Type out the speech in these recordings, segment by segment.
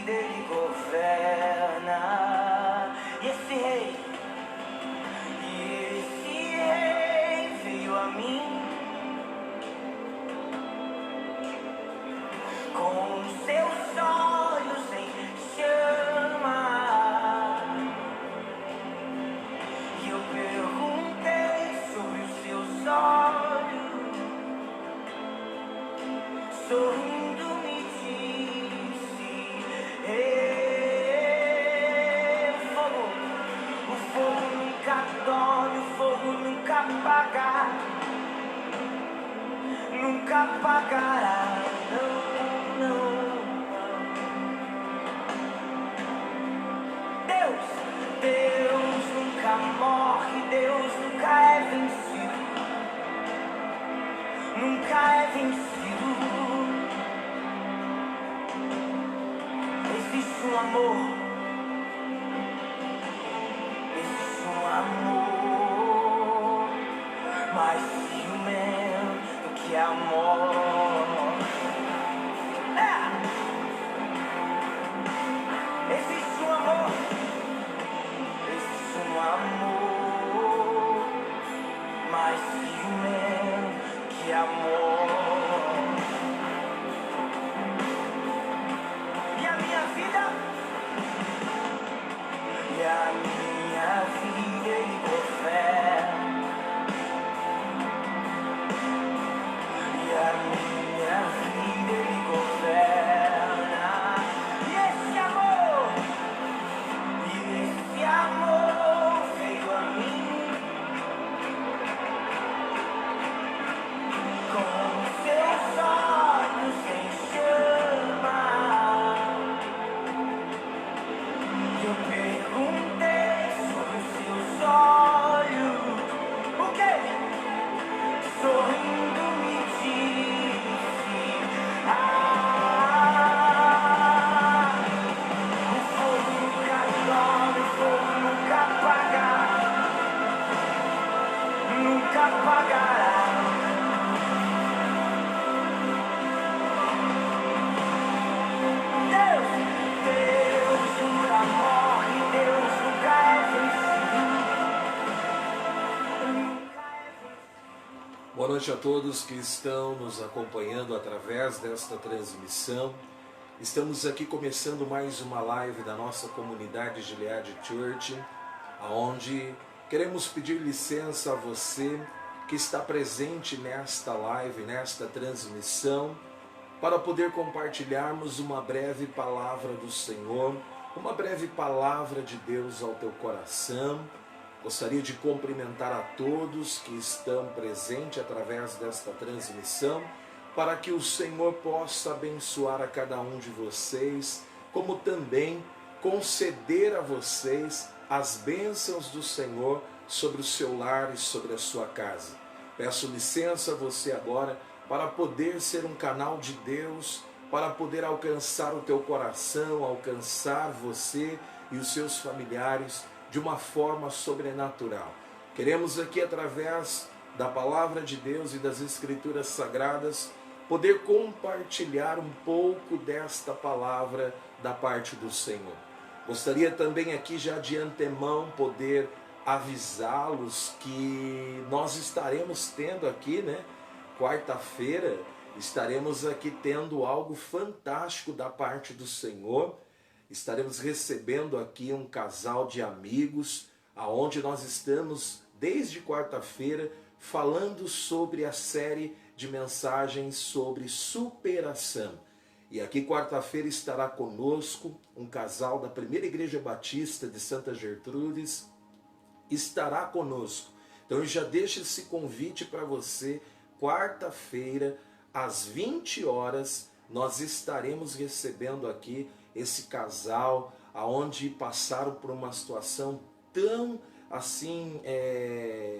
vida Ele governa. E esse rei veio a mim com seus olhos em chama. E eu perguntei sobre os seus olhos, sorrindo me disse: o fogo nunca dorme, o fogo nunca apaga, nunca apagará. Deus nunca morre, Deus nunca é vencido, nunca é vencido. Existe um amor, mais ciumento do que amor. Existe um amor mais ciumento que amor. E a minha vida Ele governa. E a minha vida Ele governa. E esse amor veio a mim com seus olhos em chama. Eu perguntei sobre os seus olhos, o quê? Sorrindo me disse: o fogo nunca dorme, o fogo nunca apaga, nunca apagará. Deus nunca morre, Deus nunca é vencido. Boa noite a todos que estão nos acompanhando através desta transmissão. Estamos aqui começando mais uma live da nossa comunidade Gilead Church, onde queremos pedir licença a você que está presente nesta live, nesta transmissão, para poder compartilharmos uma breve palavra do Senhor, uma breve palavra de Deus ao teu coração. Gostaria de cumprimentar a todos que estão presentes através desta transmissão, para que o Senhor possa abençoar a cada um de vocês, como também conceder a vocês as bênçãos do Senhor sobre o seu lar e sobre a sua casa. Peço licença a você agora para poder ser um canal de Deus, para poder alcançar o teu coração, alcançar você e os seus familiares de uma forma sobrenatural. Queremos aqui, através da palavra de Deus e das Escrituras Sagradas, poder compartilhar um pouco desta palavra da parte do Senhor. Gostaria também aqui já de antemão poder avisá-los que nós estaremos tendo aqui, quarta-feira, estaremos aqui tendo algo fantástico da parte do Senhor. Estaremos recebendo aqui um casal de amigos, aonde nós estamos desde quarta-feira falando sobre a série de mensagens sobre superação. E aqui quarta-feira estará conosco um casal da Primeira Igreja Batista de Santa Gertrudes, estará conosco. Então eu já deixo esse convite para você. Quarta-feira, às 20 horas, nós estaremos recebendo aqui esse casal, aonde passaram por uma situação tão assim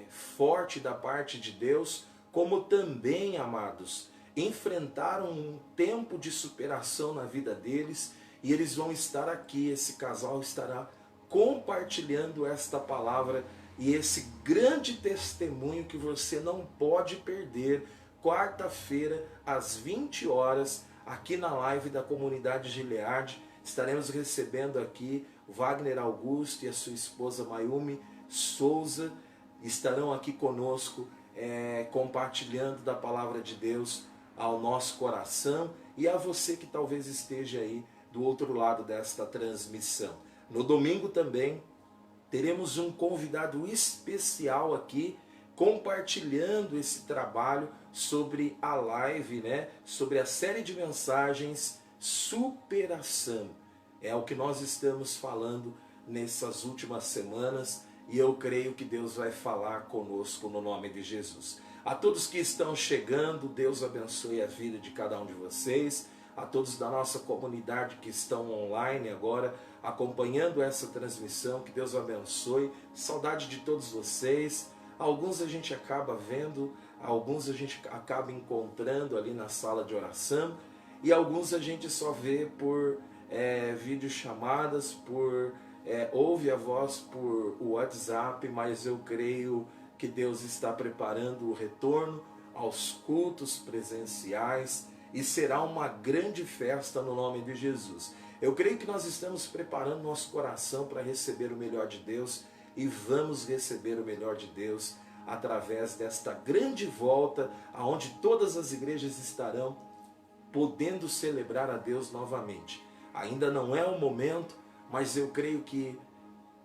forte da parte de Deus, como também, amados, enfrentaram um tempo de superação na vida deles, e eles vão estar aqui, esse casal estará compartilhando esta palavra e esse grande testemunho que você não pode perder, quarta-feira, às 20 horas, aqui na live da comunidade Gilead. estaremos recebendo aqui o Wagner Augusto e a sua esposa Mayumi Souza, estarão aqui conosco compartilhando da palavra de Deus ao nosso coração e a você que talvez esteja aí do outro lado desta transmissão. No domingo também teremos um convidado especial aqui compartilhando esse trabalho sobre a live, sobre a série de mensagens Superação. É o que nós estamos falando nessas últimas semanas e eu creio que Deus vai falar conosco no nome de Jesus. A todos que estão chegando, Deus abençoe a vida de cada um de vocês. A todos da nossa comunidade que estão online agora, acompanhando essa transmissão, que Deus abençoe. Saudade de todos vocês. Alguns a gente acaba vendo, alguns a gente acaba encontrando ali na sala de oração e alguns a gente só vê por videochamadas, ouve a voz por WhatsApp, mas eu creio que Deus está preparando o retorno aos cultos presenciais e será uma grande festa no nome de Jesus. Eu creio que nós estamos preparando nosso coração para receber o melhor de Deus e vamos receber o melhor de Deus através desta grande volta, aonde todas as igrejas estarão podendo celebrar a Deus novamente. Ainda não é o momento, mas eu creio que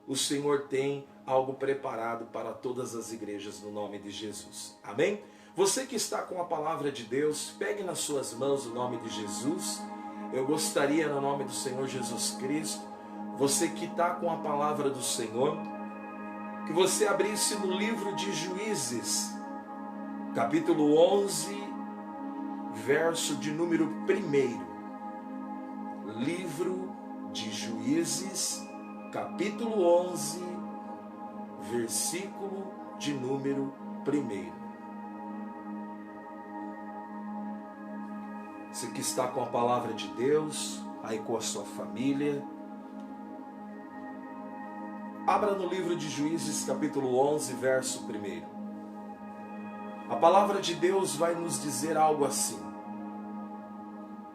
o Senhor tem algo preparado para todas as igrejas no nome de Jesus. Amém? Você que está com a palavra de Deus, pegue nas suas mãos o nome de Jesus. Eu gostaria, no nome do Senhor Jesus Cristo, você que está com a palavra do Senhor, que você abrisse no livro de Juízes, capítulo 11, verso de número 1. Livro de Juízes, capítulo 11, versículo de número 1. Você que está com a palavra de Deus, aí com a sua família, abra no livro de Juízes, capítulo 11, verso 1. A palavra de Deus vai nos dizer algo assim.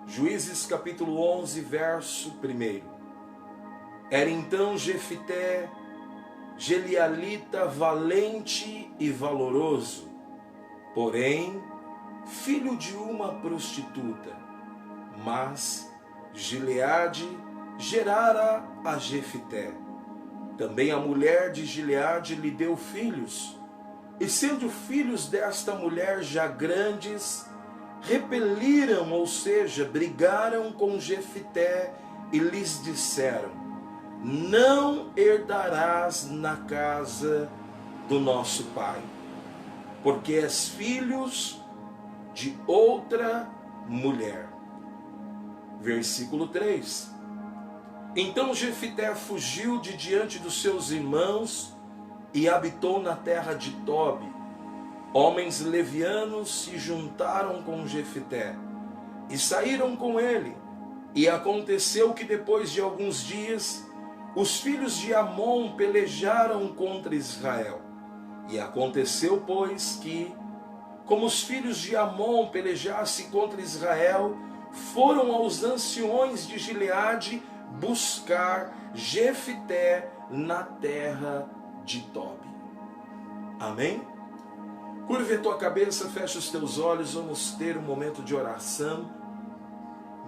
Juízes, capítulo 11, verso 1. Era então Jefité, Gileadita, valente e valoroso, porém, filho de uma prostituta. Mas Gileade gerara a Jefité. Também a mulher de Gileade lhe deu filhos, e sendo filhos desta mulher já grandes, repeliram, ou seja, brigaram com Jefité e lhes disseram: não herdarás na casa do nosso pai, porque és filhos de outra mulher. Versículo 3. Então Jefité fugiu de diante dos seus irmãos e habitou na terra de Tobi. Homens levianos se juntaram com Jefité e saíram com ele. E aconteceu que depois de alguns dias, os filhos de Amon pelejaram contra Israel. E aconteceu, pois, que, como os filhos de Amon pelejassem contra Israel, foram aos anciões de Gileade buscar Jefité na terra de Tobi. Amém? Curve a tua cabeça, fecha os teus olhos, vamos ter um momento de oração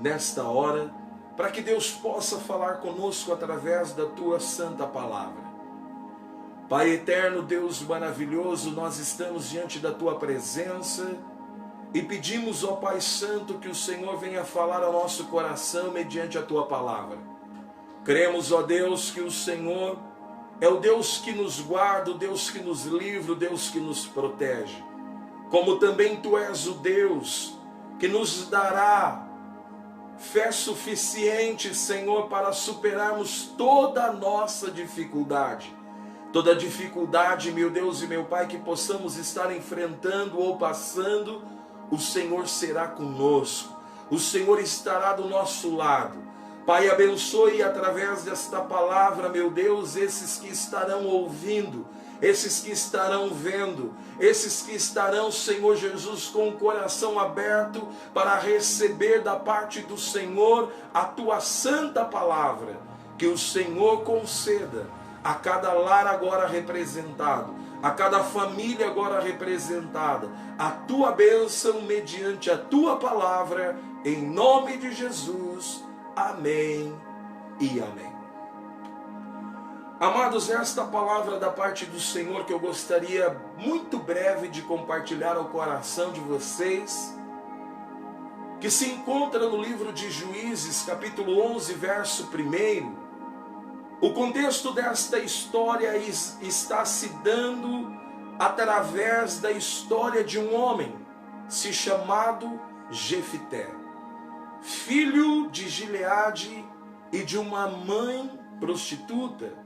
nesta hora, para que Deus possa falar conosco através da tua santa palavra. Pai eterno, Deus maravilhoso, nós estamos diante da tua presença e pedimos, ó Pai Santo, que o Senhor venha falar ao nosso coração mediante a tua palavra. Cremos, ó Deus, que o Senhor é o Deus que nos guarda, o Deus que nos livra, o Deus que nos protege. Como também tu és o Deus que nos dará fé suficiente, Senhor, para superarmos toda a nossa dificuldade. Toda dificuldade, meu Deus e meu Pai, que possamos estar enfrentando ou passando, o Senhor será conosco. O Senhor estará do nosso lado. Pai, abençoe através desta palavra, meu Deus, esses que estarão ouvindo, esses que estarão vendo, esses que estarão, Senhor Jesus, com o coração aberto para receber da parte do Senhor a tua santa palavra. Que o Senhor conceda a cada lar agora representado, a cada família agora representada, a tua bênção mediante a tua palavra, em nome de Jesus. Amém e amém. Amados, esta palavra da parte do Senhor que eu gostaria muito breve de compartilhar ao coração de vocês, que se encontra no livro de Juízes, capítulo 11, verso 1. O contexto desta história está se dando através da história de um homem, se chamado Jefité, filho de Gileade e de uma mãe prostituta,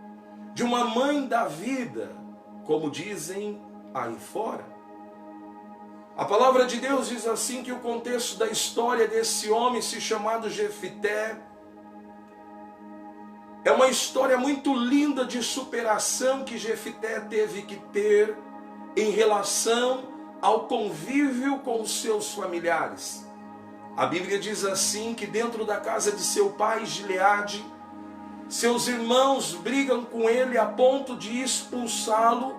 de uma mãe da vida, como dizem aí fora. A palavra de Deus diz assim que o contexto da história desse homem, se chamado Jefité, é uma história muito linda de superação que Jefité teve que ter em relação ao convívio com os seus familiares. A Bíblia diz assim que dentro da casa de seu pai, Gileade, seus irmãos brigam com ele a ponto de expulsá-lo,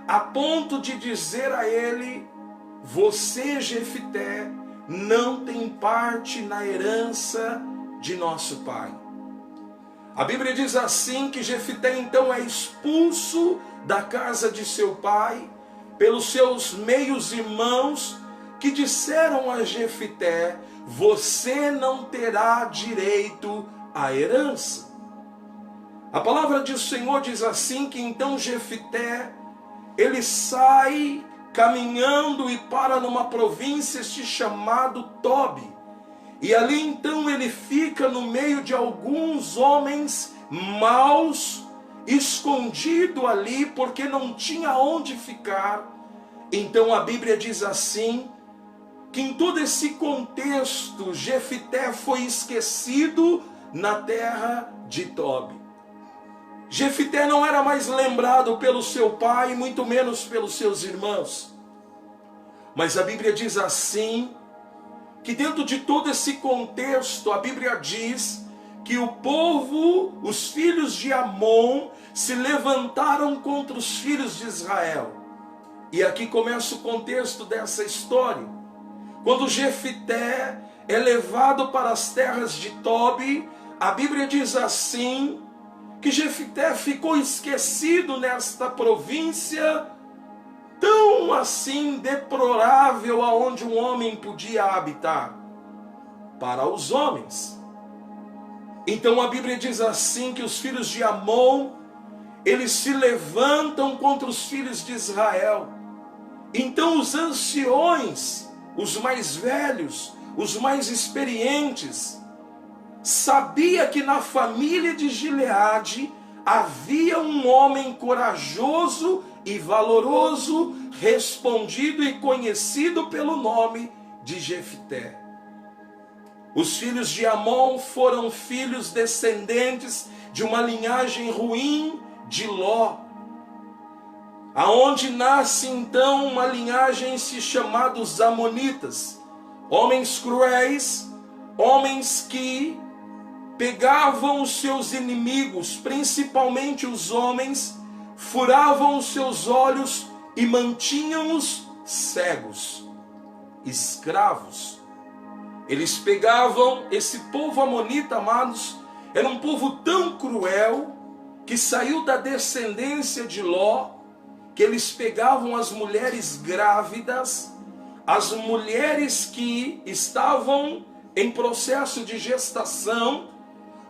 a ponto de dizer a ele: você, Jefité, não tem parte na herança de nosso pai. A Bíblia diz assim que Jefité então é expulso da casa de seu pai pelos seus meios irmãos, que disseram a Jefité: você não terá direito à herança. A palavra do Senhor diz assim que então Jefité, ele sai caminhando e para numa província chamado Tobi. E ali então ele fica no meio de alguns homens maus, escondido ali porque não tinha onde ficar. Então a Bíblia diz assim, que em todo esse contexto Jefité foi esquecido na terra de Tobi. Jefité não era mais lembrado pelo seu pai, muito menos pelos seus irmãos. Mas a Bíblia diz assim, que dentro de todo esse contexto, a Bíblia diz que o povo, os filhos de Amon, se levantaram contra os filhos de Israel. E aqui começa o contexto dessa história. Quando Jefité é levado para as terras de Tobi, a Bíblia diz assim, que Jefité ficou esquecido nesta província, tão assim deplorável aonde um homem podia habitar, para os homens. Então a Bíblia diz assim, que os filhos de Amon, eles se levantam contra os filhos de Israel. Então os anciões, os mais velhos, os mais experientes, sabia que na família de Gileade havia um homem corajoso e valoroso, respondido e conhecido pelo nome de Jefité. Os filhos de Amon foram filhos descendentes de uma linhagem ruim de Ló, aonde nasce então uma linhagem se chamada os Amonitas, homens cruéis, homens que pegavam os seus inimigos, principalmente os homens, furavam os seus olhos e mantinham-os cegos, escravos. Eles pegavam esse povo amonita, amados, era um povo tão cruel, que saiu da descendência de Ló, que eles pegavam as mulheres grávidas, as mulheres que estavam em processo de gestação,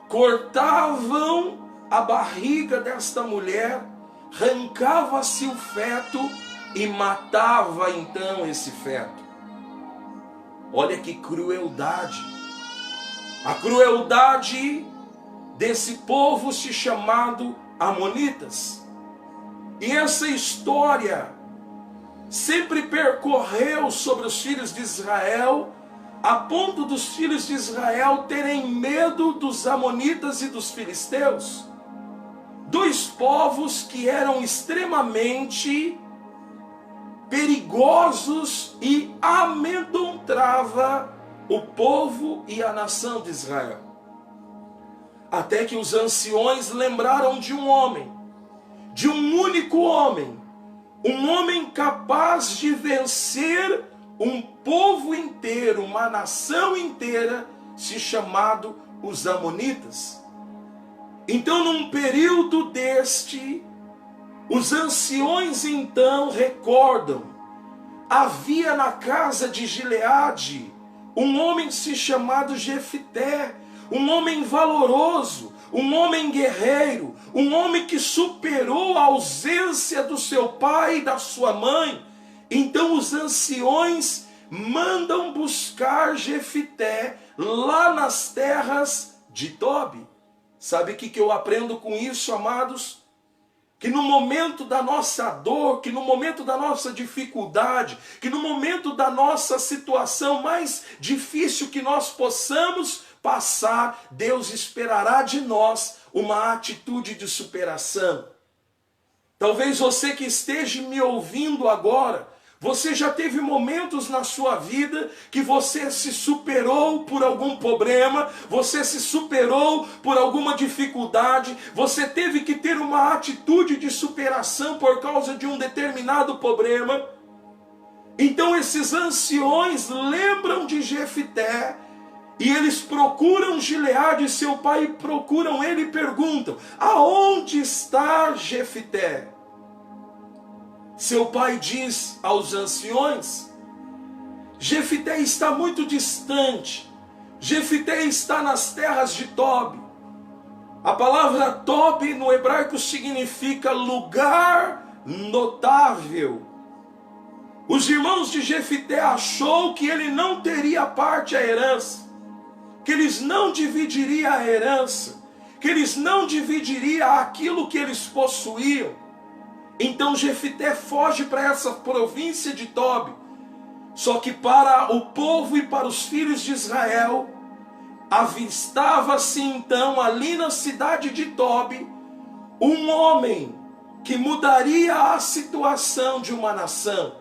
cortavam a barriga desta mulher, arrancava-se o feto e matava então esse feto. Olha que crueldade! A crueldade desse povo se chamado Amonitas. E essa história sempre percorreu sobre os filhos de Israel, a ponto dos filhos de Israel terem medo dos Amonitas e dos filisteus. dois povos que eram extremamente perigosos e amedrontava o povo e a nação de Israel. Até que os anciões lembraram de um homem, de um único homem, um homem capaz de vencer um povo inteiro, uma nação inteira, se chamado os Amonitas. Então, num período deste, os anciões então recordam, havia na casa de Gileade um homem se chamado Jefité, um homem valoroso, um homem guerreiro, um homem que superou a ausência do seu pai e da sua mãe. Então os anciões mandam buscar Jefité lá nas terras de Tobi. Sabe o que eu aprendo com isso, amados? Que no momento da nossa dor, que no momento da nossa dificuldade, que no momento da nossa situação mais difícil que nós possamos passar, Deus esperará de nós uma atitude de superação. Talvez você que esteja me ouvindo agora, você já teve momentos na sua vida que você se superou por algum problema, você se superou por alguma dificuldade, você teve que ter uma atitude de superação por causa de um determinado problema. Então esses anciões lembram de Jefité e eles procuram Gileade, seu pai, procuram ele e perguntam: aonde está Jefité? Seu pai diz aos anciões: Jefité está muito distante, Jefité está nas terras de Tobi. A palavra Tobi no hebraico significa lugar notável. Os irmãos de Jefité achou que ele não teria parte à herança, que eles não dividiriam a herança, que eles não dividiriam aquilo que eles possuíam. Então Jefité foge para essa província de Tobi. Só que para o povo e para os filhos de Israel, avistava-se então ali na cidade de Tobi um homem que mudaria a situação de uma nação,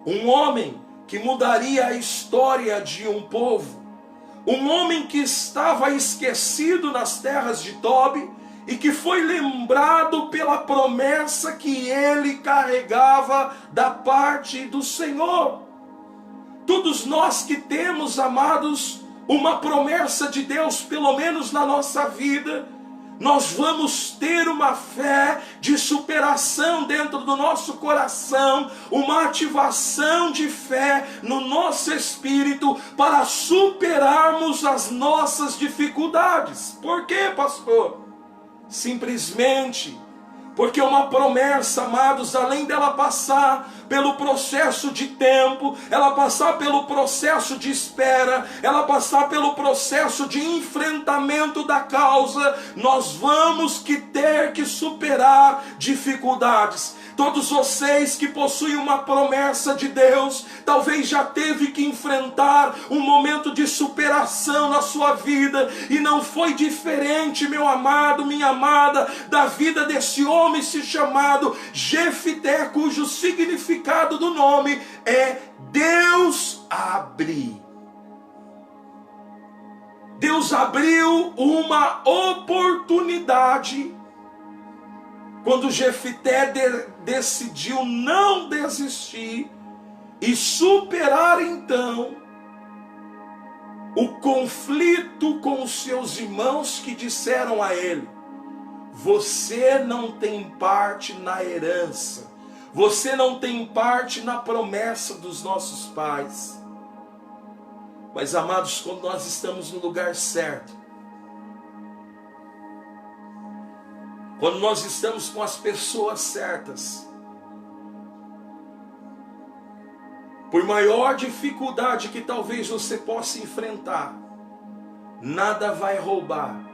um homem que mudaria a história de um povo, um homem que estava esquecido nas terras de Tobi e que foi lembrado pela promessa que ele carregava da parte do Senhor. Todos nós que temos, amados, uma promessa de Deus, pelo menos na nossa vida, nós vamos ter uma fé de superação dentro do nosso coração, uma ativação de fé no nosso espírito para superarmos as nossas dificuldades. Por quê, pastor? Simplesmente porque uma promessa, amados, além dela passar pelo processo de tempo, ela passar pelo processo de espera, ela passar pelo processo de enfrentamento da causa, nós vamos ter que superar dificuldades. Todos vocês que possuem uma promessa de Deus, talvez já teve que enfrentar um momento de superação na sua vida, e não foi diferente, meu amado, minha amada, da vida desse homem se chamado Jefité, cujo significado do nome é Deus abre. Deus abriu uma oportunidade quando Jefité decidiu não desistir e superar então o conflito com os seus irmãos que disseram a ele: você não tem parte na herança, você não tem parte na promessa dos nossos pais. Mas, amados, quando nós estamos no lugar certo, quando nós estamos com as pessoas certas, por maior dificuldade que talvez você possa enfrentar, nada vai roubar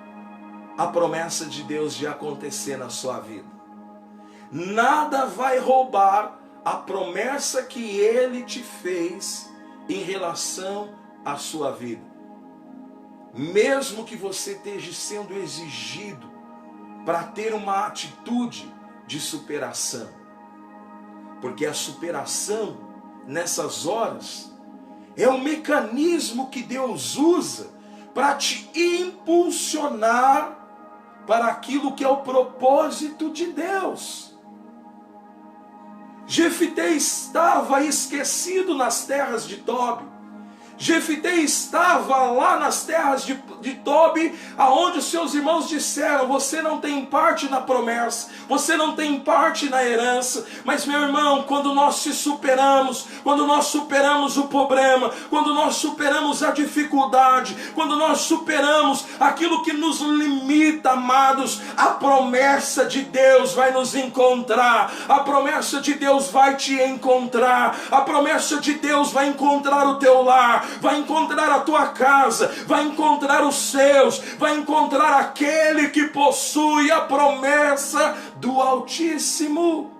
a promessa de Deus de acontecer na sua vida. Nada vai roubar a promessa que Ele te fez em relação à sua vida. Mesmo que você esteja sendo exigido para ter uma atitude de superação. Porque a superação, nessas horas, é um mecanismo que Deus usa para te impulsionar para aquilo que é o propósito de Deus. Jefité estava esquecido nas terras de Tobi. Jefité estava lá nas terras de Tobi, aonde os seus irmãos disseram: você não tem parte na promessa, você não tem parte na herança. Mas, meu irmão, quando nós se superamos, quando nós superamos o problema, quando nós superamos a dificuldade, quando nós superamos aquilo que nos limita, amados, a promessa de Deus vai nos encontrar, a promessa de Deus vai te encontrar, a promessa de Deus vai encontrar o teu lar, vai encontrar a tua casa, vai encontrar os seus, vai encontrar aquele que possui a promessa do Altíssimo.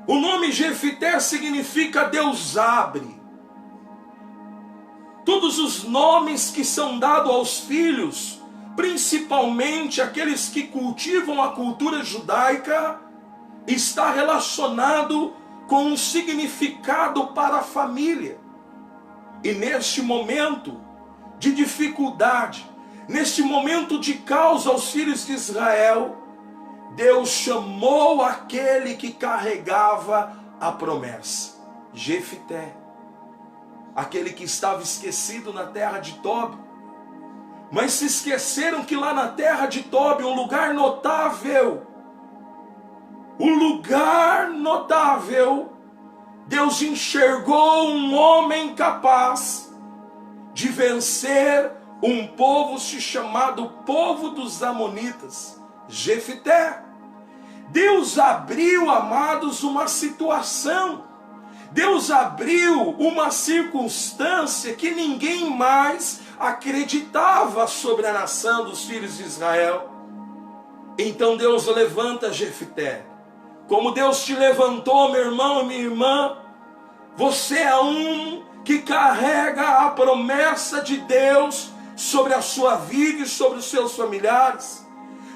O nome Jefité significa Deus abre. Todos os nomes que são dados aos filhos, principalmente aqueles que cultivam a cultura judaica, está relacionado com um significado para a família. E neste momento de dificuldade, neste momento de causa aos filhos de Israel, Deus chamou aquele que carregava a promessa, Jefité, aquele que estava esquecido na terra de Tobi. Mas se esqueceram que lá na terra de Tobi, um lugar notável, Deus enxergou um homem capaz de vencer um povo chamado povo dos Amonitas, Jefité. Deus abriu, amados, uma situação. Deus abriu uma circunstância que ninguém mais acreditava sobre a nação dos filhos de Israel. Então Deus levanta Jefité. Como Deus te levantou, meu irmão e minha irmã, você é um que carrega a promessa de Deus sobre a sua vida e sobre os seus familiares.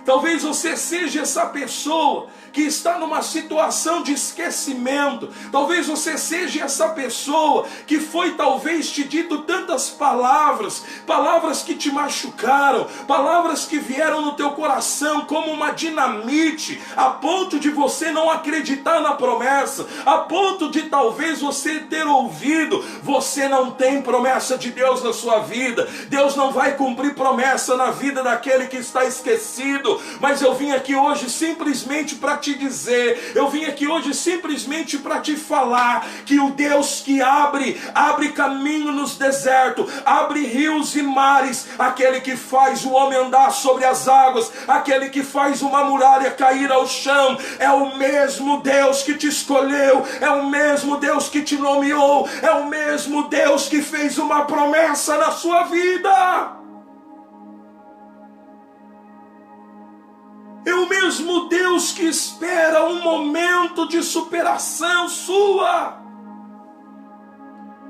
Talvez você seja essa pessoa que está numa situação de esquecimento. Talvez você seja essa pessoa que foi talvez te dito tantas palavras, palavras que te machucaram, palavras que vieram no teu coração como uma dinamite, a ponto de você não acreditar na promessa, a ponto de talvez você ter ouvido: você não tem promessa de Deus na sua vida, Deus não vai cumprir promessa na vida daquele que está esquecido. Mas eu vim aqui hoje simplesmente para te dizer, eu vim aqui hoje simplesmente para te falar que o Deus que abre caminho nos desertos, abre rios e mares, aquele que faz o homem andar sobre as águas, aquele que faz uma muralha cair ao chão, é o mesmo Deus que te escolheu, é o mesmo Deus que te nomeou, é o mesmo Deus que fez uma promessa na sua vida. É o mesmo Deus que espera um momento de superação sua.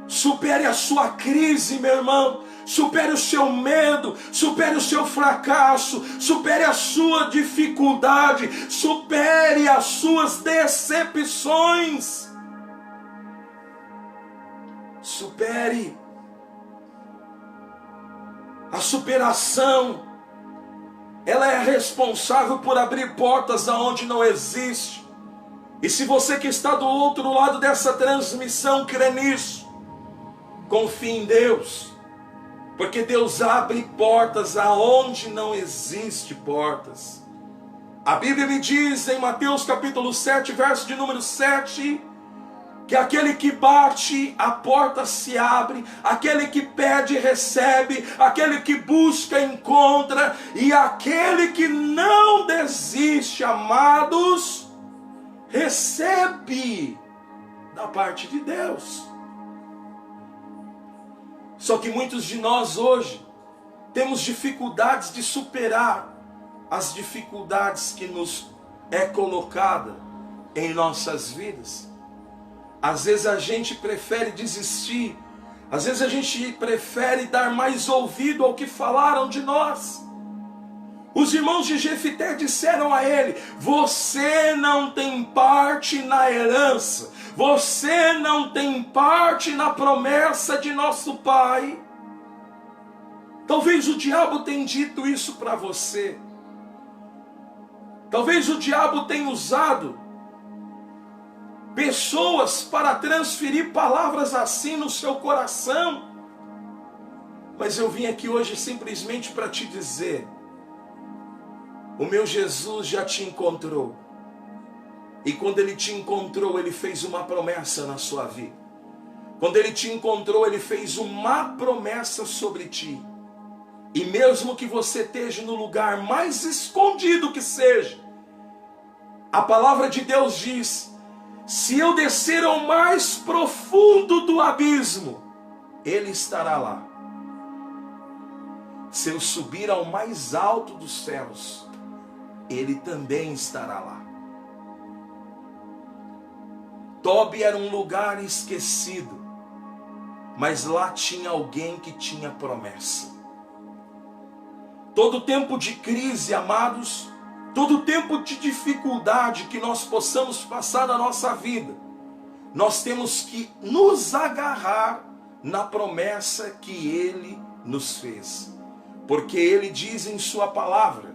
Supere a sua crise, meu irmão. Supere o seu medo, supere o seu fracasso, supere a sua dificuldade, supere as suas decepções. Supere. A superação, ela é responsável por abrir portas aonde não existe. E se você que está do outro lado dessa transmissão crê nisso, confie em Deus, porque Deus abre portas aonde não existe portas. A Bíblia me diz em Mateus capítulo 7, verso de número 7, que aquele que bate, a porta se abre, aquele que pede, recebe, aquele que busca, encontra, e aquele que não desiste, amados, recebe da parte de Deus. Só que muitos de nós hoje temos dificuldades de superar as dificuldades que nos é colocada em nossas vidas. Às vezes a gente prefere desistir, às vezes a gente prefere dar mais ouvido ao que falaram de nós. Os irmãos de Jefité disseram a ele: você não tem parte na herança, você não tem parte na promessa de nosso pai. Talvez o diabo tenha dito isso para você. Talvez o diabo tenha usado pessoas para transferir palavras assim no seu coração. Mas eu vim aqui hoje simplesmente para te dizer: o meu Jesus já te encontrou. E quando ele te encontrou, ele fez uma promessa na sua vida. Quando ele te encontrou, ele fez uma promessa sobre ti. E mesmo que você esteja no lugar mais escondido que seja, a palavra de Deus diz: se eu descer ao mais profundo do abismo, ele estará lá. Se eu subir ao mais alto dos céus, ele também estará lá. Tobi era um lugar esquecido, mas lá tinha alguém que tinha promessa. Todo tempo de crise, amados, todo tempo de dificuldade que nós possamos passar na nossa vida, nós temos que nos agarrar na promessa que ele nos fez. Porque ele diz em sua palavra,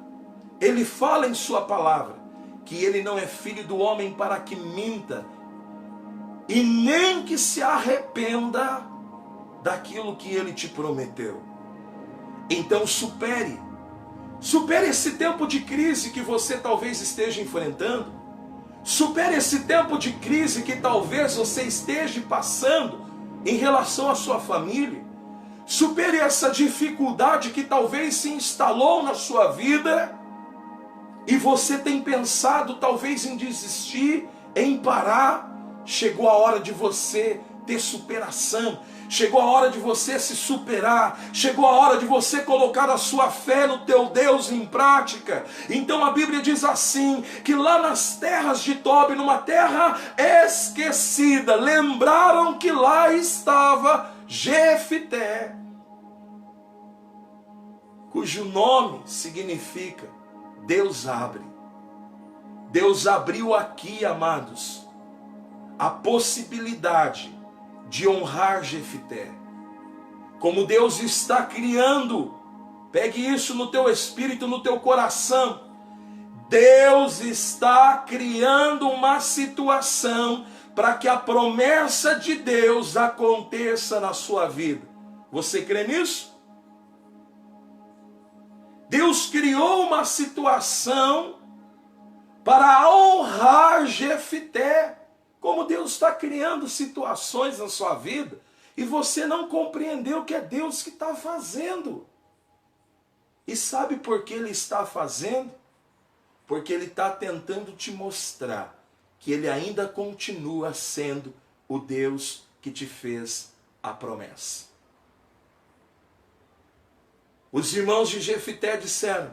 ele fala em sua palavra, que ele não é filho do homem para que minta, e nem que se arrependa daquilo que ele te prometeu. Então supere esse tempo de crise que você talvez esteja enfrentando. Supere esse tempo de crise que talvez você esteja passando em relação à sua família. Supere essa dificuldade que talvez se instalou na sua vida e você tem pensado talvez em desistir, em parar. Chegou a hora de você ter superação. Chegou a hora de você se superar. Chegou a hora de você colocar a sua fé no teu Deus em prática. Então a Bíblia diz assim, que lá nas terras de Tobi, numa terra esquecida, lembraram que lá estava Jefité, cujo nome significa Deus abre. Deus abriu aqui, amados, a possibilidade de honrar Jefité. Como Deus está criando, pegue isso no teu espírito, no teu coração. Deus está criando uma situação para que a promessa de Deus aconteça na sua vida. Você crê nisso? Deus criou uma situação para honrar Jefité. Como Deus está criando situações na sua vida e você não compreendeu que é Deus que está fazendo. E sabe por que Ele está fazendo? Porque Ele está tentando te mostrar que Ele ainda continua sendo o Deus que te fez a promessa. Os irmãos de Jefité disseram: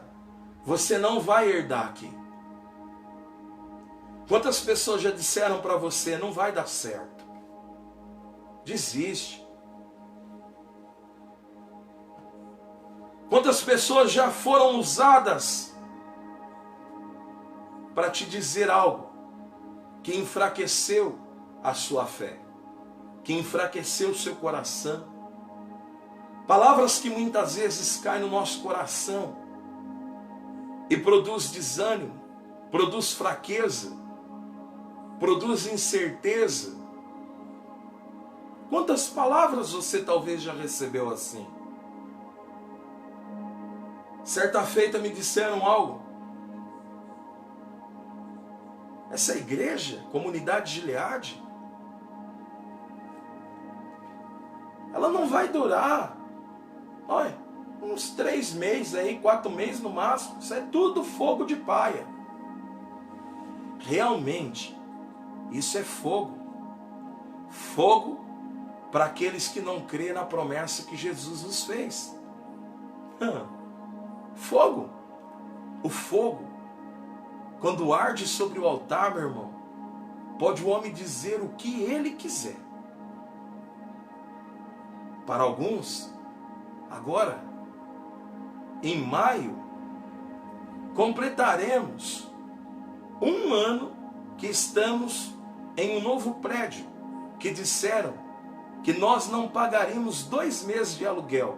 você não vai herdar aqui. Quantas pessoas já disseram para você: não vai dar certo, desiste. Quantas pessoas já foram usadas para te dizer algo que enfraqueceu a sua fé, que enfraqueceu o seu coração. Palavras que muitas vezes caem no nosso coração e produz desânimo, produz fraqueza, produz incerteza. Quantas palavras você talvez já recebeu assim? Certa feita me disseram algo. Essa igreja, Comunidade Gileade, ela não vai durar, olha, uns 3 meses aí, 4 meses no máximo. Isso é tudo fogo de palha. Realmente, isso é fogo. Fogo para aqueles que não crêem na promessa que Jesus nos fez. Fogo. O fogo, quando arde sobre o altar, meu irmão, pode o homem dizer o que ele quiser. Para alguns, agora, em maio, completaremos 1 ano que estamos em um novo prédio, que disseram que nós não pagaríamos 2 meses de aluguel.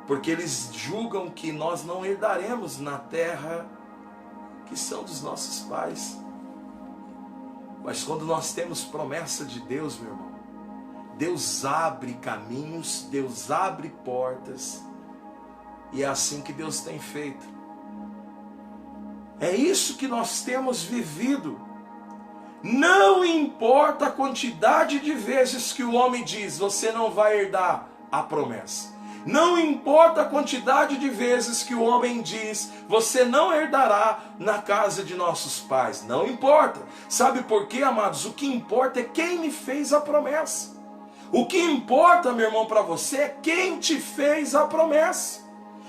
Porque eles julgam que nós não herdaremos na terra que são dos nossos pais. Mas quando nós temos promessa de Deus, meu irmão, Deus abre caminhos, Deus abre portas, e é assim que Deus tem feito. É isso que nós temos vivido. Não importa a quantidade de vezes que o homem diz, você não vai herdar a promessa. Não importa a quantidade de vezes que o homem diz, você não herdará na casa de nossos pais. Não importa. Sabe por quê, amados? O que importa é quem me fez a promessa. O que importa, meu irmão, para você é quem te fez a promessa.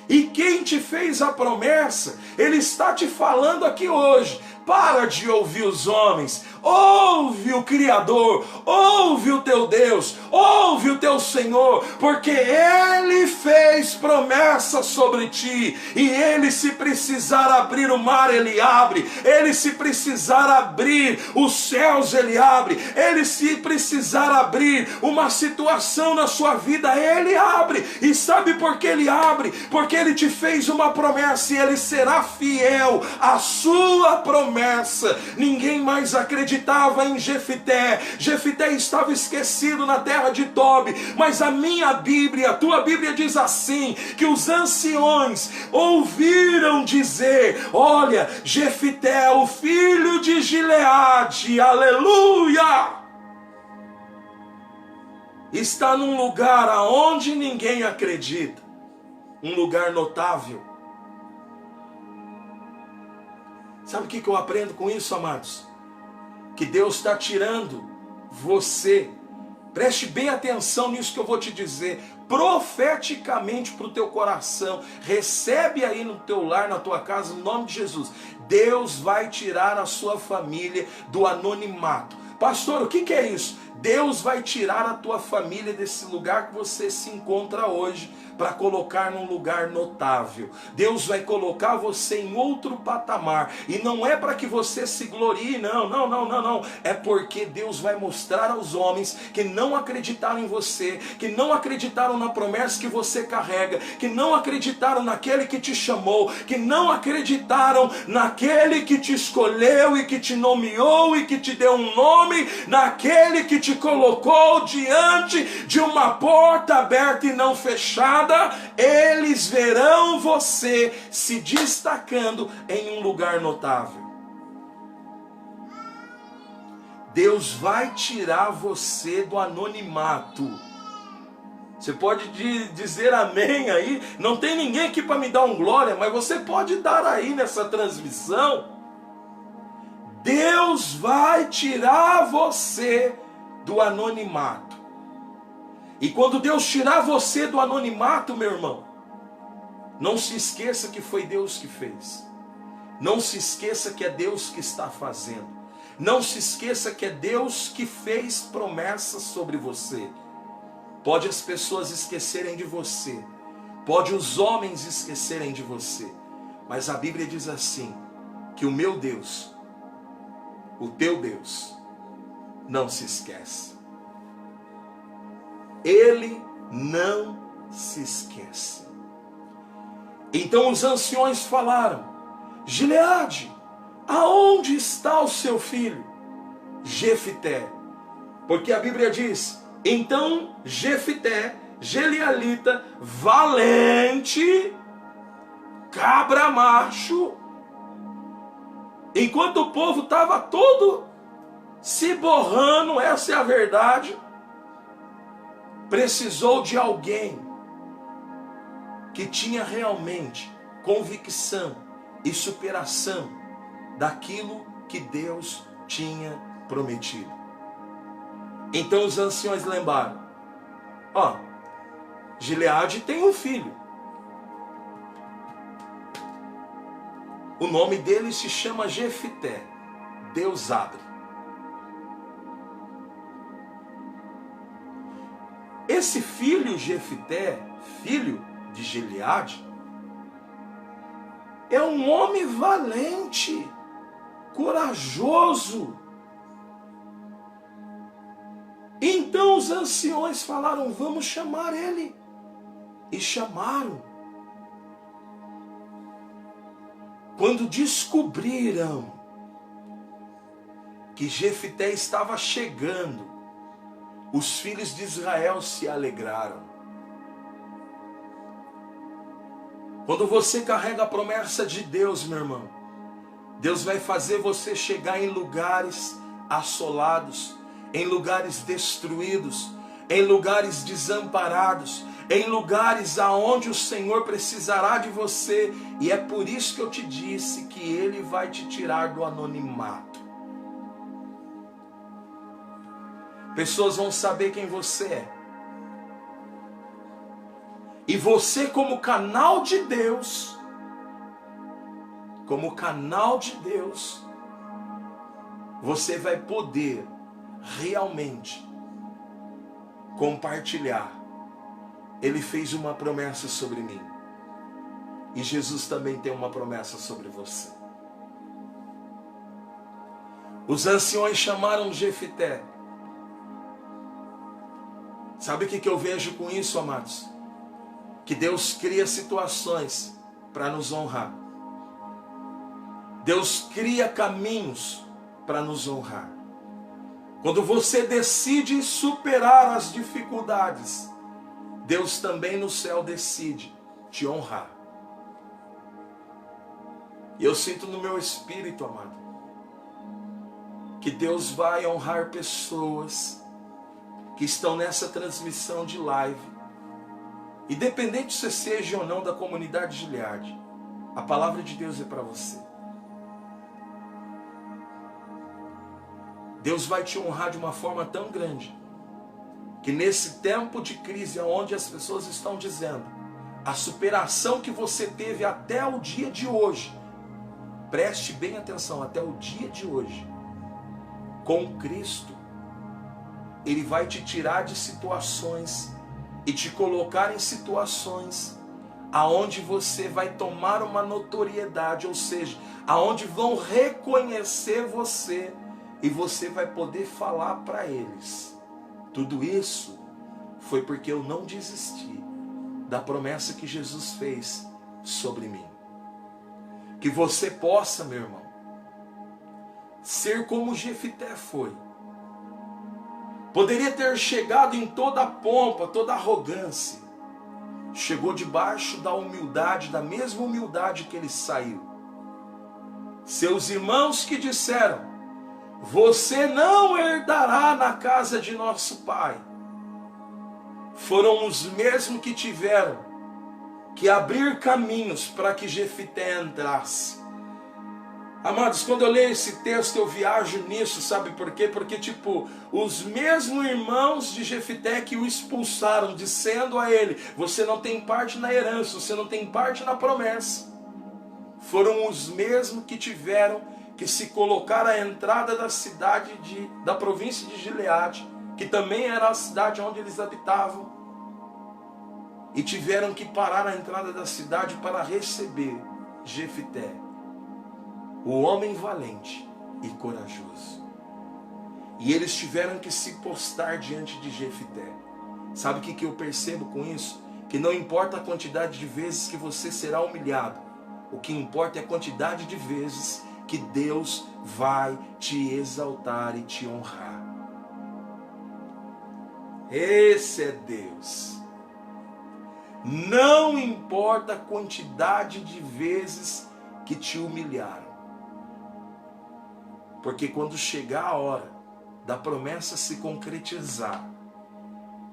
E quem te fez a promessa, ele está te falando aqui hoje. Para de ouvir os homens, ouve o Criador, ouve o teu Deus, ouve o teu Senhor, porque Ele fez promessa sobre ti, e Ele, se precisar abrir o mar, Ele abre, Ele, se precisar abrir os céus, Ele abre, Ele, se precisar abrir uma situação na sua vida, Ele abre. E sabe por que Ele abre? Porque Ele te fez uma promessa e Ele será fiel à sua promessa. Ninguém mais acreditava em Jefité. Jefité estava esquecido na terra de Tobi, mas a minha Bíblia, a tua Bíblia diz assim, que os anciões ouviram dizer, olha, Jefité, o filho de Gileade, aleluia, está num lugar aonde ninguém acredita, um lugar notável. Sabe o que eu aprendo com isso, amados? Que Deus está tirando você, preste bem atenção nisso que eu vou te dizer, profeticamente para o teu coração, recebe aí no teu lar, na tua casa, no nome de Jesus. Deus vai tirar a sua família do anonimato. Pastor, o que é isso? Deus vai tirar a tua família desse lugar que você se encontra hoje, para colocar num lugar notável. Deus vai colocar você em outro patamar, e não é para que você se glorie, não, é porque Deus vai mostrar aos homens que não acreditaram em você, que não acreditaram na promessa que você carrega, que não acreditaram naquele que te chamou, que não acreditaram naquele que te escolheu e que te nomeou e que te deu um nome, naquele que te colocou diante de uma porta aberta e não fechada. Eles verão você se destacando em um lugar notável. Deus vai tirar você do anonimato. Você pode dizer amém aí. Não tem ninguém aqui para me dar um glória, mas você pode dar aí nessa transmissão. Deus vai tirar você do anonimato. E quando Deus tirar você do anonimato, meu irmão, não se esqueça que foi Deus que fez. Não se esqueça que é Deus que está fazendo. Não se esqueça que é Deus que fez promessas sobre você. Pode as pessoas esquecerem de você, pode os homens esquecerem de você, mas a Bíblia diz assim, que o meu Deus, o teu Deus, não se esquece. Ele não se esquece. Então os anciões falaram, Gileade, aonde está o seu filho? Jefité. Porque a Bíblia diz, então Jefité, Gilealita, valente, cabra macho, enquanto o povo estava todo se borrando, essa é a verdade, precisou de alguém que tinha realmente convicção e superação daquilo que Deus tinha prometido. Então os anciões lembraram, Gileade tem um filho, o nome dele se chama Jefité, Deus abre. Esse filho Jefté, filho de Gileade, é um homem valente, corajoso. Então os anciões falaram: vamos chamar ele. E chamaram. Quando descobriram que Jefté estava chegando, os filhos de Israel se alegraram. Quando você carrega a promessa de Deus, meu irmão, Deus vai fazer você chegar em lugares assolados, em lugares destruídos, em lugares desamparados, em lugares aonde o Senhor precisará de você. E é por isso que eu te disse que Ele vai te tirar do anonimato. Pessoas vão saber quem você é. E você, como canal de Deus, você vai poder realmente compartilhar. Ele fez uma promessa sobre mim. E Jesus também tem uma promessa sobre você. Os anciões chamaram Jefté. Sabe o que eu vejo com isso, amados? Que Deus cria situações para nos honrar. Deus cria caminhos para nos honrar. Quando você decide superar as dificuldades, Deus também no céu decide te honrar. E eu sinto no meu espírito, amado, que Deus vai honrar pessoas que estão nessa transmissão de live. Independente se você seja ou não da comunidade Gileade, a palavra de Deus é para você. Deus vai te honrar de uma forma tão grande, que nesse tempo de crise, onde as pessoas estão dizendo, a superação que você teve até o dia de hoje, preste bem atenção, até o dia de hoje, com Cristo, Ele vai te tirar de situações e te colocar em situações aonde você vai tomar uma notoriedade, ou seja, aonde vão reconhecer você e você vai poder falar para eles. Tudo isso foi porque eu não desisti da promessa que Jesus fez sobre mim. Que você possa, meu irmão, ser como Jefté foi. Poderia ter chegado em toda a pompa, toda a arrogância. Chegou debaixo da humildade, da mesma humildade que ele saiu. Seus irmãos que disseram: você não herdará na casa de nosso pai, foram os mesmos que tiveram que abrir caminhos para que Jefté entrasse. Amados, quando eu leio esse texto, eu viajo nisso, sabe por quê? Porque, os mesmos irmãos de Jefté que o expulsaram, dizendo a ele: você não tem parte na herança, você não tem parte na promessa, foram os mesmos que tiveram que se colocar à entrada da cidade da província de Gileade, que também era a cidade onde eles habitavam, e tiveram que parar na entrada da cidade para receber Jefté, o homem valente e corajoso. E eles tiveram que se postar diante de Jefté. Sabe o que eu percebo com isso? Que não importa a quantidade de vezes que você será humilhado, o que importa é a quantidade de vezes que Deus vai te exaltar e te honrar. Esse é Deus. Não importa a quantidade de vezes que te humilharam. Porque quando chegar a hora da promessa se concretizar,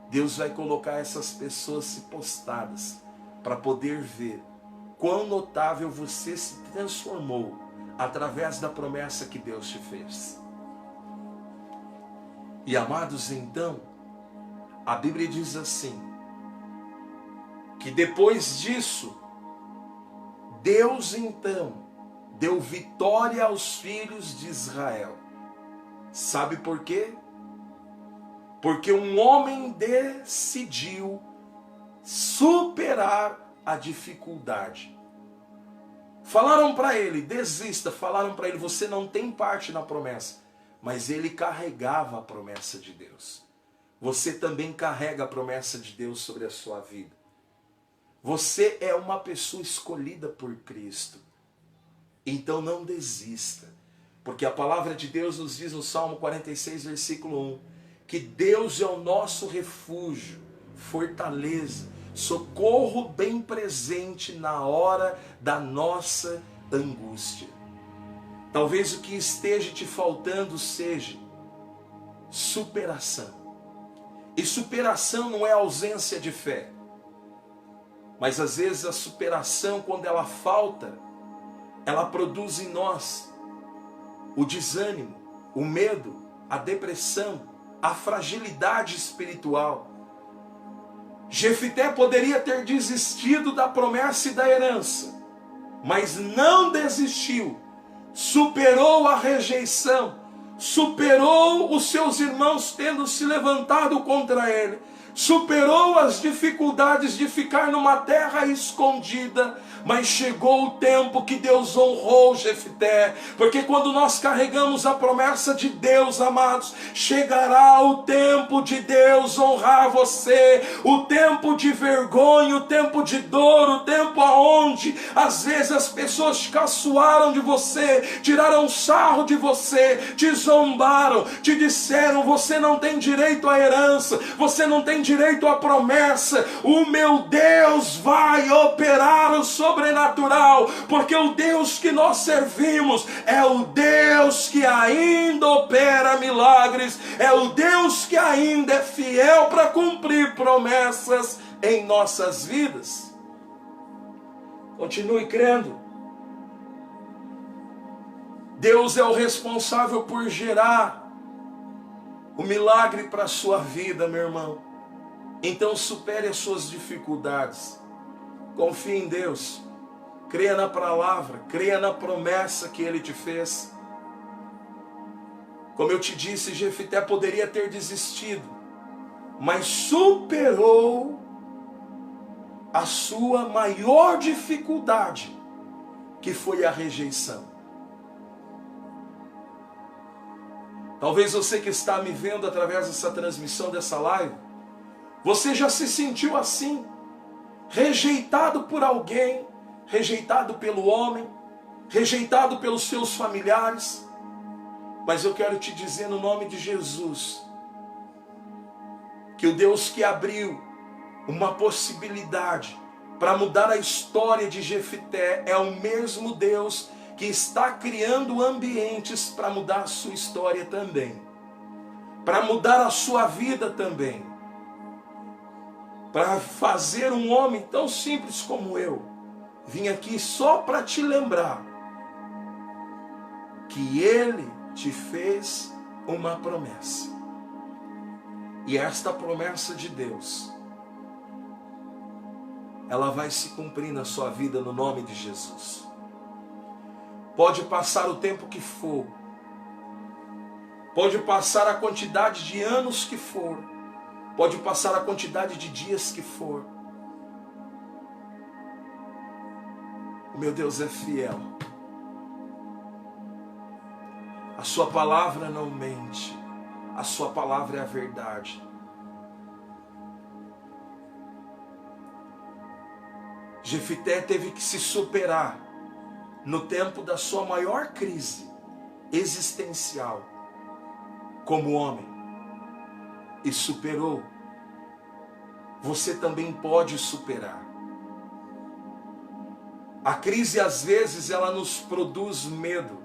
Deus vai colocar essas pessoas se postadas para poder ver quão notável você se transformou através da promessa que Deus te fez. E amados, então, a Bíblia diz assim, que depois disso, Deus então deu vitória aos filhos de Israel. Sabe por quê? Porque um homem decidiu superar a dificuldade. Falaram para ele, desista. Falaram para ele, você não tem parte na promessa. Mas ele carregava a promessa de Deus. Você também carrega a promessa de Deus sobre a sua vida. Você é uma pessoa escolhida por Cristo. Então não desista. Porque a palavra de Deus nos diz no Salmo 46, versículo 1, que Deus é o nosso refúgio, fortaleza, socorro bem presente na hora da nossa angústia. Talvez o que esteja te faltando seja superação. E superação não é ausência de fé. Mas às vezes a superação, quando ela falta, ela produz em nós o desânimo, o medo, a depressão, a fragilidade espiritual. Jefité poderia ter desistido da promessa e da herança, mas não desistiu. Superou a rejeição, superou os seus irmãos tendo se levantado contra ele, superou as dificuldades de ficar numa terra escondida, mas chegou o tempo que Deus honrou Jefité, porque quando nós carregamos a promessa de Deus, amados, chegará o tempo de Deus honrar você, o tempo de vergonha, o tempo de dor, o tempo aonde às vezes as pessoas caçoaram de você, tiraram sarro de você, te zombaram, te disseram, você não tem direito à herança, você não tem direito à promessa. O meu Deus vai operar o sobrenatural, porque o Deus que nós servimos é o Deus que ainda opera milagres, é o Deus que ainda é fiel para cumprir promessas em nossas vidas. Continue crendo. Deus é o responsável por gerar o milagre para a sua vida, meu irmão. Então supere as suas dificuldades. Confie em Deus. Creia na palavra. Creia na promessa que Ele te fez. Como eu te disse, Jefité poderia ter desistido, mas superou a sua maior dificuldade, que foi a rejeição. Talvez você que está me vendo através dessa transmissão, dessa live, você já se sentiu assim, rejeitado por alguém, rejeitado pelo homem, rejeitado pelos seus familiares. Mas eu quero te dizer no nome de Jesus, que o Deus que abriu uma possibilidade para mudar a história de Jefité é o mesmo Deus que está criando ambientes para mudar a sua história também, para mudar a sua vida também, para fazer um homem tão simples como eu vim aqui só para te lembrar que Ele te fez uma promessa. E esta promessa de Deus, ela vai se cumprir na sua vida no nome de Jesus. Pode passar o tempo que for, pode passar a quantidade de anos que for, pode passar a quantidade de dias que for. O meu Deus é fiel. A sua palavra não mente. A sua palavra é a verdade. Jefité teve que se superar no tempo da sua maior crise existencial como homem, e superou. Você também pode superar. A crise às vezes ela nos produz medo.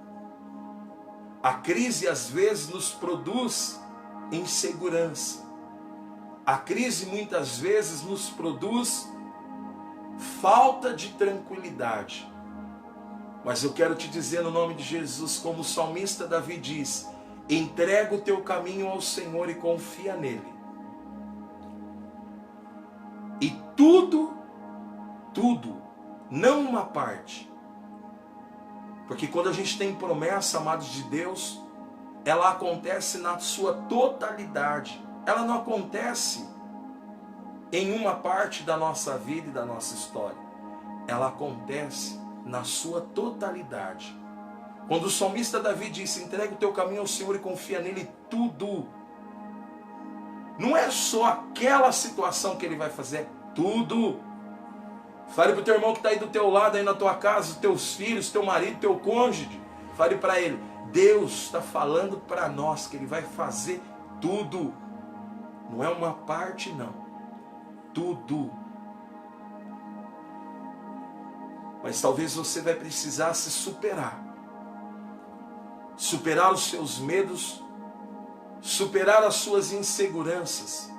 A crise às vezes nos produz insegurança. A crise muitas vezes nos produz falta de tranquilidade. Mas eu quero te dizer no nome de Jesus, como o salmista Davi diz, entrega o teu caminho ao Senhor e confia nele. E tudo, não uma parte. Porque quando a gente tem promessa, amados de Deus, ela acontece na sua totalidade. ela não acontece em uma parte da nossa vida e da nossa história. Ela acontece na sua totalidade. Quando o salmista Davi disse, entrega o teu caminho ao Senhor e confia nele, tudo. Não é só aquela situação que ele vai fazer, é tudo. Fale para o teu irmão que está aí do teu lado, aí na tua casa, os teus filhos, teu marido, teu cônjuge. Fale para ele, Deus está falando para nós que ele vai fazer tudo. Não é uma parte não, tudo. Mas talvez você vai precisar se superar. Superar os seus medos, superar as suas inseguranças,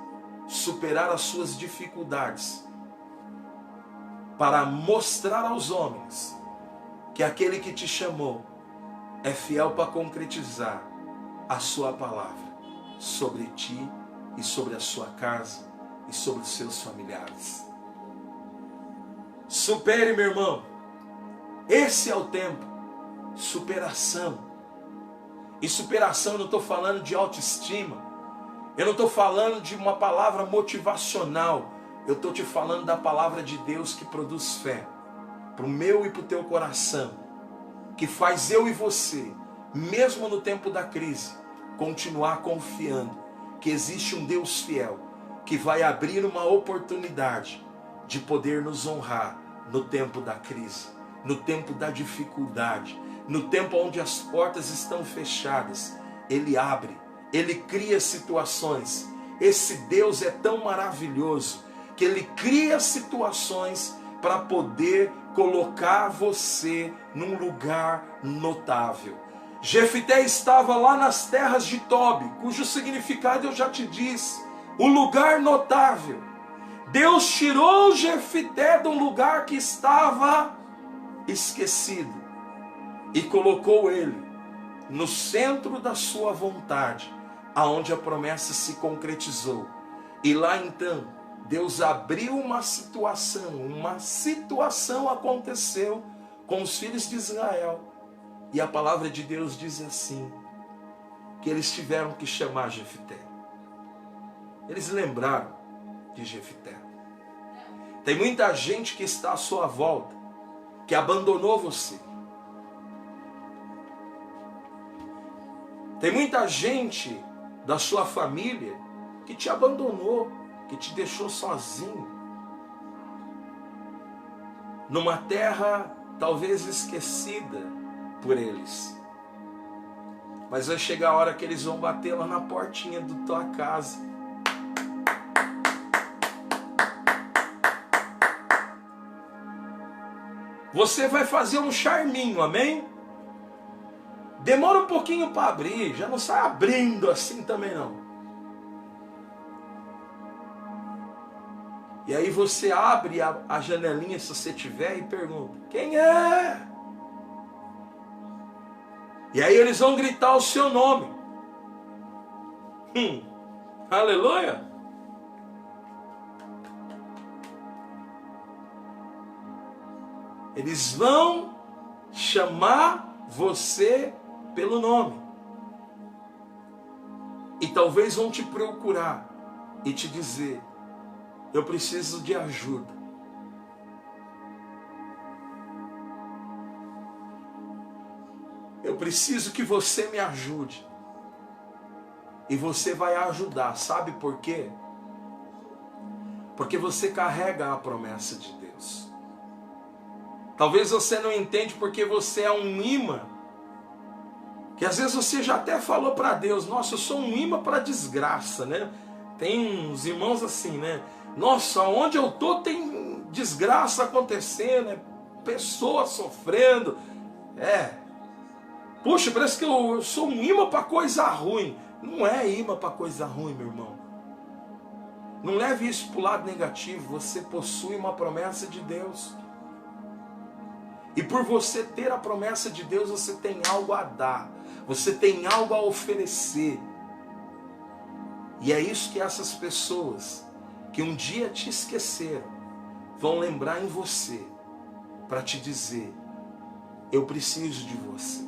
superar as suas dificuldades, para mostrar aos homens que aquele que te chamou é fiel para concretizar a sua palavra sobre ti e sobre a sua casa e sobre os seus familiares. Supere, meu irmão. Esse é o tempo. Superação. E superação, eu não estou falando de autoestima. Eu não estou falando de uma palavra motivacional. Eu estou te falando da palavra de Deus que produz fé. Para o meu e para o teu coração. Que faz eu e você, mesmo no tempo da crise, continuar confiando que existe um Deus fiel. Que vai abrir uma oportunidade de poder nos honrar no tempo da crise. No tempo da dificuldade. No tempo onde as portas estão fechadas, Ele abre, Ele cria situações. Esse Deus é tão maravilhoso que Ele cria situações para poder colocar você num lugar notável. Jefté estava lá nas terras de Tobi, cujo significado eu já te disse, o lugar notável. Deus tirou Jefté de um lugar que estava esquecido e colocou ele no centro da sua vontade, aonde a promessa se concretizou. E lá então, Deus abriu uma situação aconteceu com os filhos de Israel. E a palavra de Deus diz assim, que eles tiveram que chamar Jefté. Eles lembraram de Jefté. Tem muita gente que está à sua volta, que abandonou você. Tem muita gente da sua família que te abandonou, que te deixou sozinho. Numa terra talvez esquecida por eles. Mas vai chegar a hora que eles vão bater lá na portinha da tua casa. Você vai fazer um charminho, amém? Demora um pouquinho para abrir, já não sai abrindo assim também não. E aí você abre a janelinha, se você tiver, e pergunta, quem é? E aí eles vão gritar o seu nome. Aleluia! Eles vão chamar você pelo nome. E talvez vão te procurar e te dizer, eu preciso de ajuda. Eu preciso que você me ajude. E você vai ajudar. Sabe por quê? Porque você carrega a promessa de Deus. Talvez você não entende porque você é um imã. Que às vezes você já até falou para Deus, nossa, eu sou um imã para desgraça, né? Tem uns irmãos assim, né? Nossa, onde eu tô tem desgraça acontecendo, né? Pessoas sofrendo. Puxa, parece que eu sou um imã para coisa ruim. Não é imã para coisa ruim, meu irmão. Não leve isso para o lado negativo. Você possui uma promessa de Deus. E por você ter a promessa de Deus, você tem algo a dar. Você tem algo a oferecer. E é isso que essas pessoas que um dia te esqueceram vão lembrar em você para te dizer, eu preciso de você.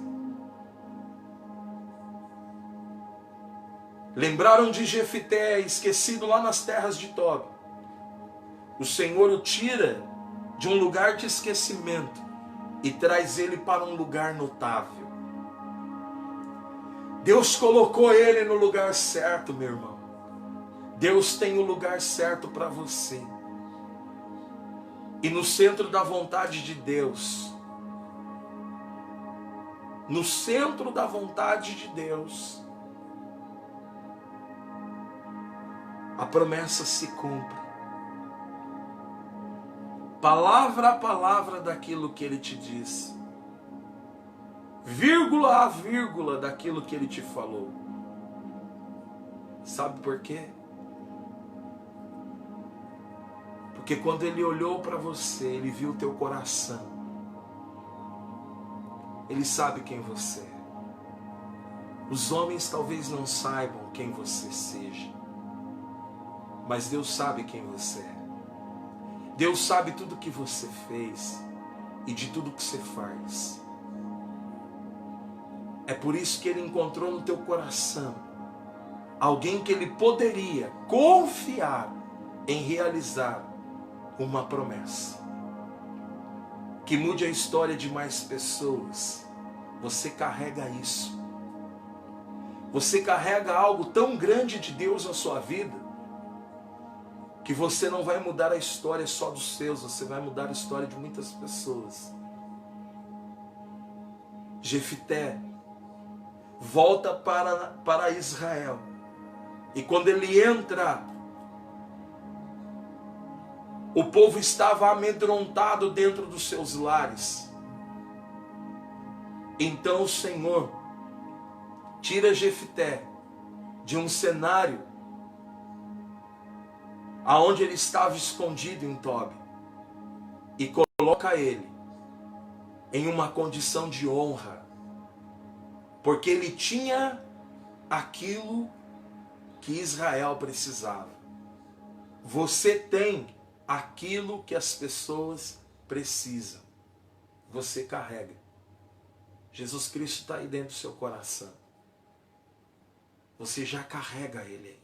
Lembraram de Jefité, esquecido lá nas terras de Tobi. O Senhor o tira de um lugar de esquecimento e traz ele para um lugar notável. Deus colocou ele no lugar certo, meu irmão. Deus tem o lugar certo para você. E no centro da vontade de Deus, no centro da vontade de Deus, a promessa se cumpre. Palavra a palavra daquilo que Ele te disse. Vírgula a vírgula daquilo que Ele te falou. Sabe por quê? Porque quando Ele olhou para você, Ele viu o teu coração. Ele sabe quem você é. Os homens talvez não saibam quem você seja. Mas Deus sabe quem você é. Deus sabe tudo que você fez e de tudo que você faz. É por isso que Ele encontrou no teu coração alguém que Ele poderia confiar em realizar uma promessa que mude a história de mais pessoas. Você carrega isso. Você carrega algo tão grande de Deus na sua vida que você não vai mudar a história só dos seus, você vai mudar a história de muitas pessoas. Jefité volta para Israel. E quando ele entra, o povo estava amedrontado dentro dos seus lares. Então o Senhor tira Jefité de um cenário aonde ele estava escondido em Tobi e coloca ele em uma condição de honra, porque ele tinha aquilo que Israel precisava. Você tem aquilo que as pessoas precisam. Você carrega. Jesus Cristo está aí dentro do seu coração. Você já carrega Ele aí.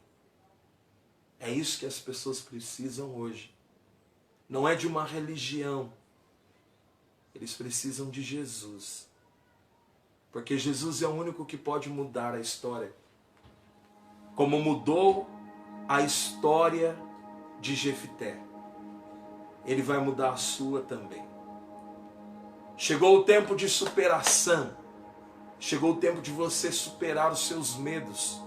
É isso que as pessoas precisam hoje. Não é de uma religião. Eles precisam de Jesus. Porque Jesus é o único que pode mudar a história. Como mudou a história de Jefité. Ele vai mudar a sua também. Chegou o tempo de superação. Chegou o tempo de você superar os seus medos.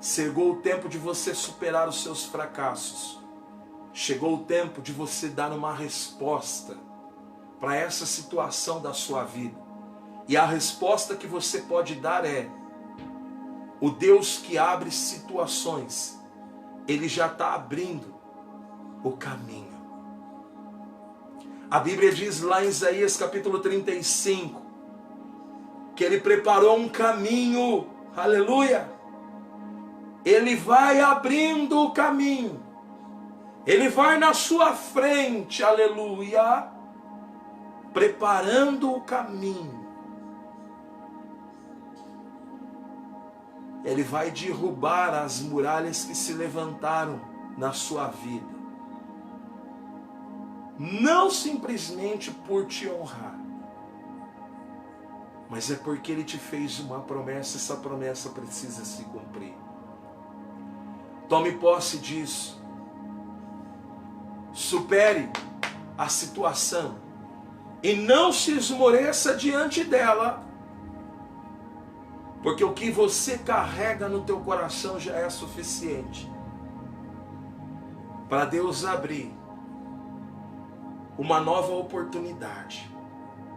Chegou o tempo de você superar os seus fracassos. Chegou o tempo de você dar uma resposta para essa situação da sua vida. E a resposta que você pode dar é: o Deus que abre situações, Ele já está abrindo o caminho. A Bíblia diz lá em Isaías capítulo 35, que Ele preparou um caminho, aleluia. Ele vai abrindo o caminho. Ele vai na sua frente, aleluia, preparando o caminho. Ele vai derrubar as muralhas que se levantaram na sua vida. Não simplesmente por te honrar, mas é porque Ele te fez uma promessa, essa promessa precisa se cumprir. Tome posse disso. Supere a situação e não se esmoreça diante dela, porque o que você carrega no teu coração já é suficiente para Deus abrir uma nova oportunidade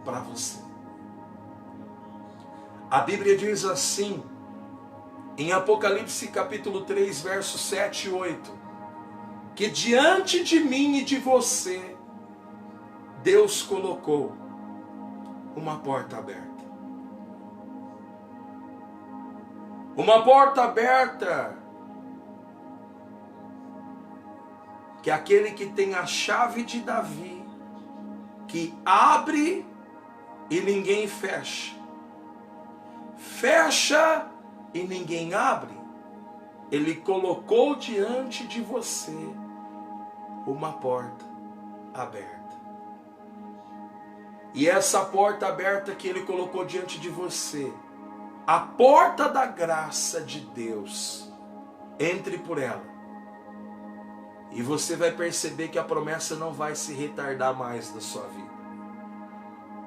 para você. A Bíblia diz assim, em Apocalipse capítulo 3, versos 7 e 8, que diante de mim e de você, Deus colocou uma porta aberta. Uma porta aberta que aquele que tem a chave de Davi, que abre e ninguém fecha, fecha e ninguém abre, Ele colocou diante de você uma porta aberta. E essa porta aberta que Ele colocou diante de você, a porta da graça de Deus, entre por ela. E você vai perceber que a promessa não vai se retardar mais da sua vida.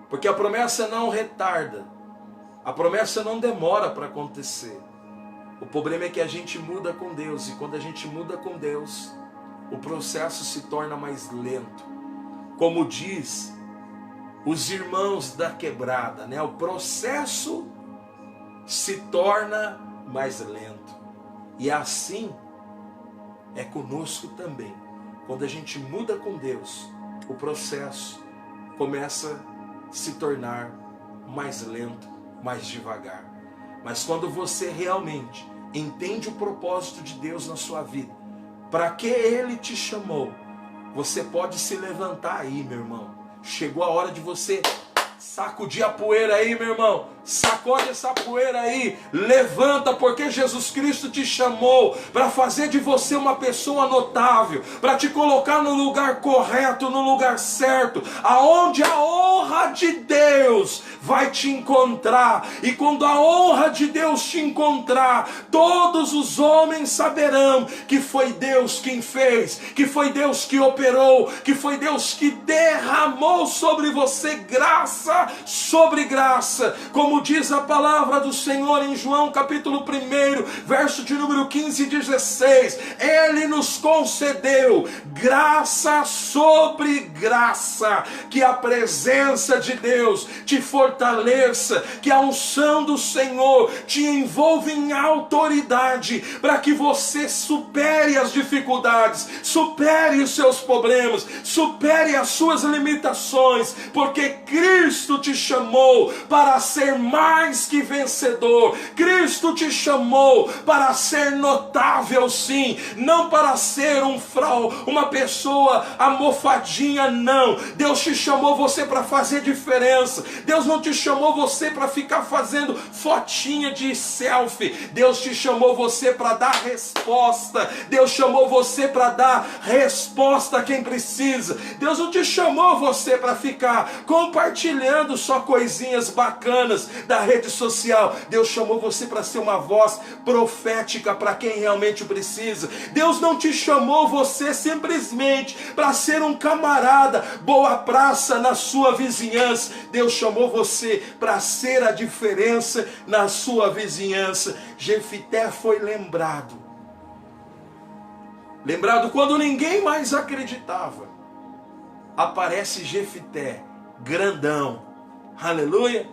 Porque a promessa não retarda. A promessa não demora para acontecer. O problema é que a gente muda com Deus. E quando a gente muda com Deus, o processo se torna mais lento. Como diz os irmãos da quebrada, né? O processo se torna mais lento. E assim é conosco também. Quando a gente muda com Deus, o processo começa a se tornar mais lento, mais devagar. Mas quando você realmente entende o propósito de Deus na sua vida, para que Ele te chamou, você pode se levantar aí, meu irmão. Chegou a hora de você sacudir a poeira aí, meu irmão. Sacode essa poeira aí. Levanta, porque Jesus Cristo te chamou para fazer de você uma pessoa notável, para te colocar no lugar correto, no lugar certo, aonde a honra de Deus vai te encontrar. E quando a honra de Deus te encontrar, todos os homens saberão que foi Deus quem fez, que foi Deus que operou, que foi Deus que derramou sobre você graça sobre graça. Como diz a palavra do Senhor em João capítulo 1, verso de número 15 e 16, Ele nos concedeu graça sobre graça. Que a presença de Deus te fortaleça, que a unção do Senhor te envolva em autoridade, para que você supere as dificuldades, supere os seus problemas, supere as suas limitações, porque Cristo te chamou para ser mais que vencedor. Cristo te chamou para ser notável, sim, não para ser uma pessoa amofadinha, não. Deus te chamou você para fazer diferença. Deus não te chamou você para ficar fazendo fotinha de selfie. Deus te chamou você para dar resposta. Deus chamou você para dar resposta a quem precisa. Deus não te chamou você para ficar compartilhando só coisinhas bacanas da rede social. Deus chamou você para ser uma voz profética para quem realmente precisa. Deus não te chamou você simplesmente para ser um camarada boa praça na sua vizinhança. Deus chamou você para ser a diferença na sua vizinhança. Jefité foi lembrado quando ninguém mais acreditava. Aparece Jefité, grandão, aleluia,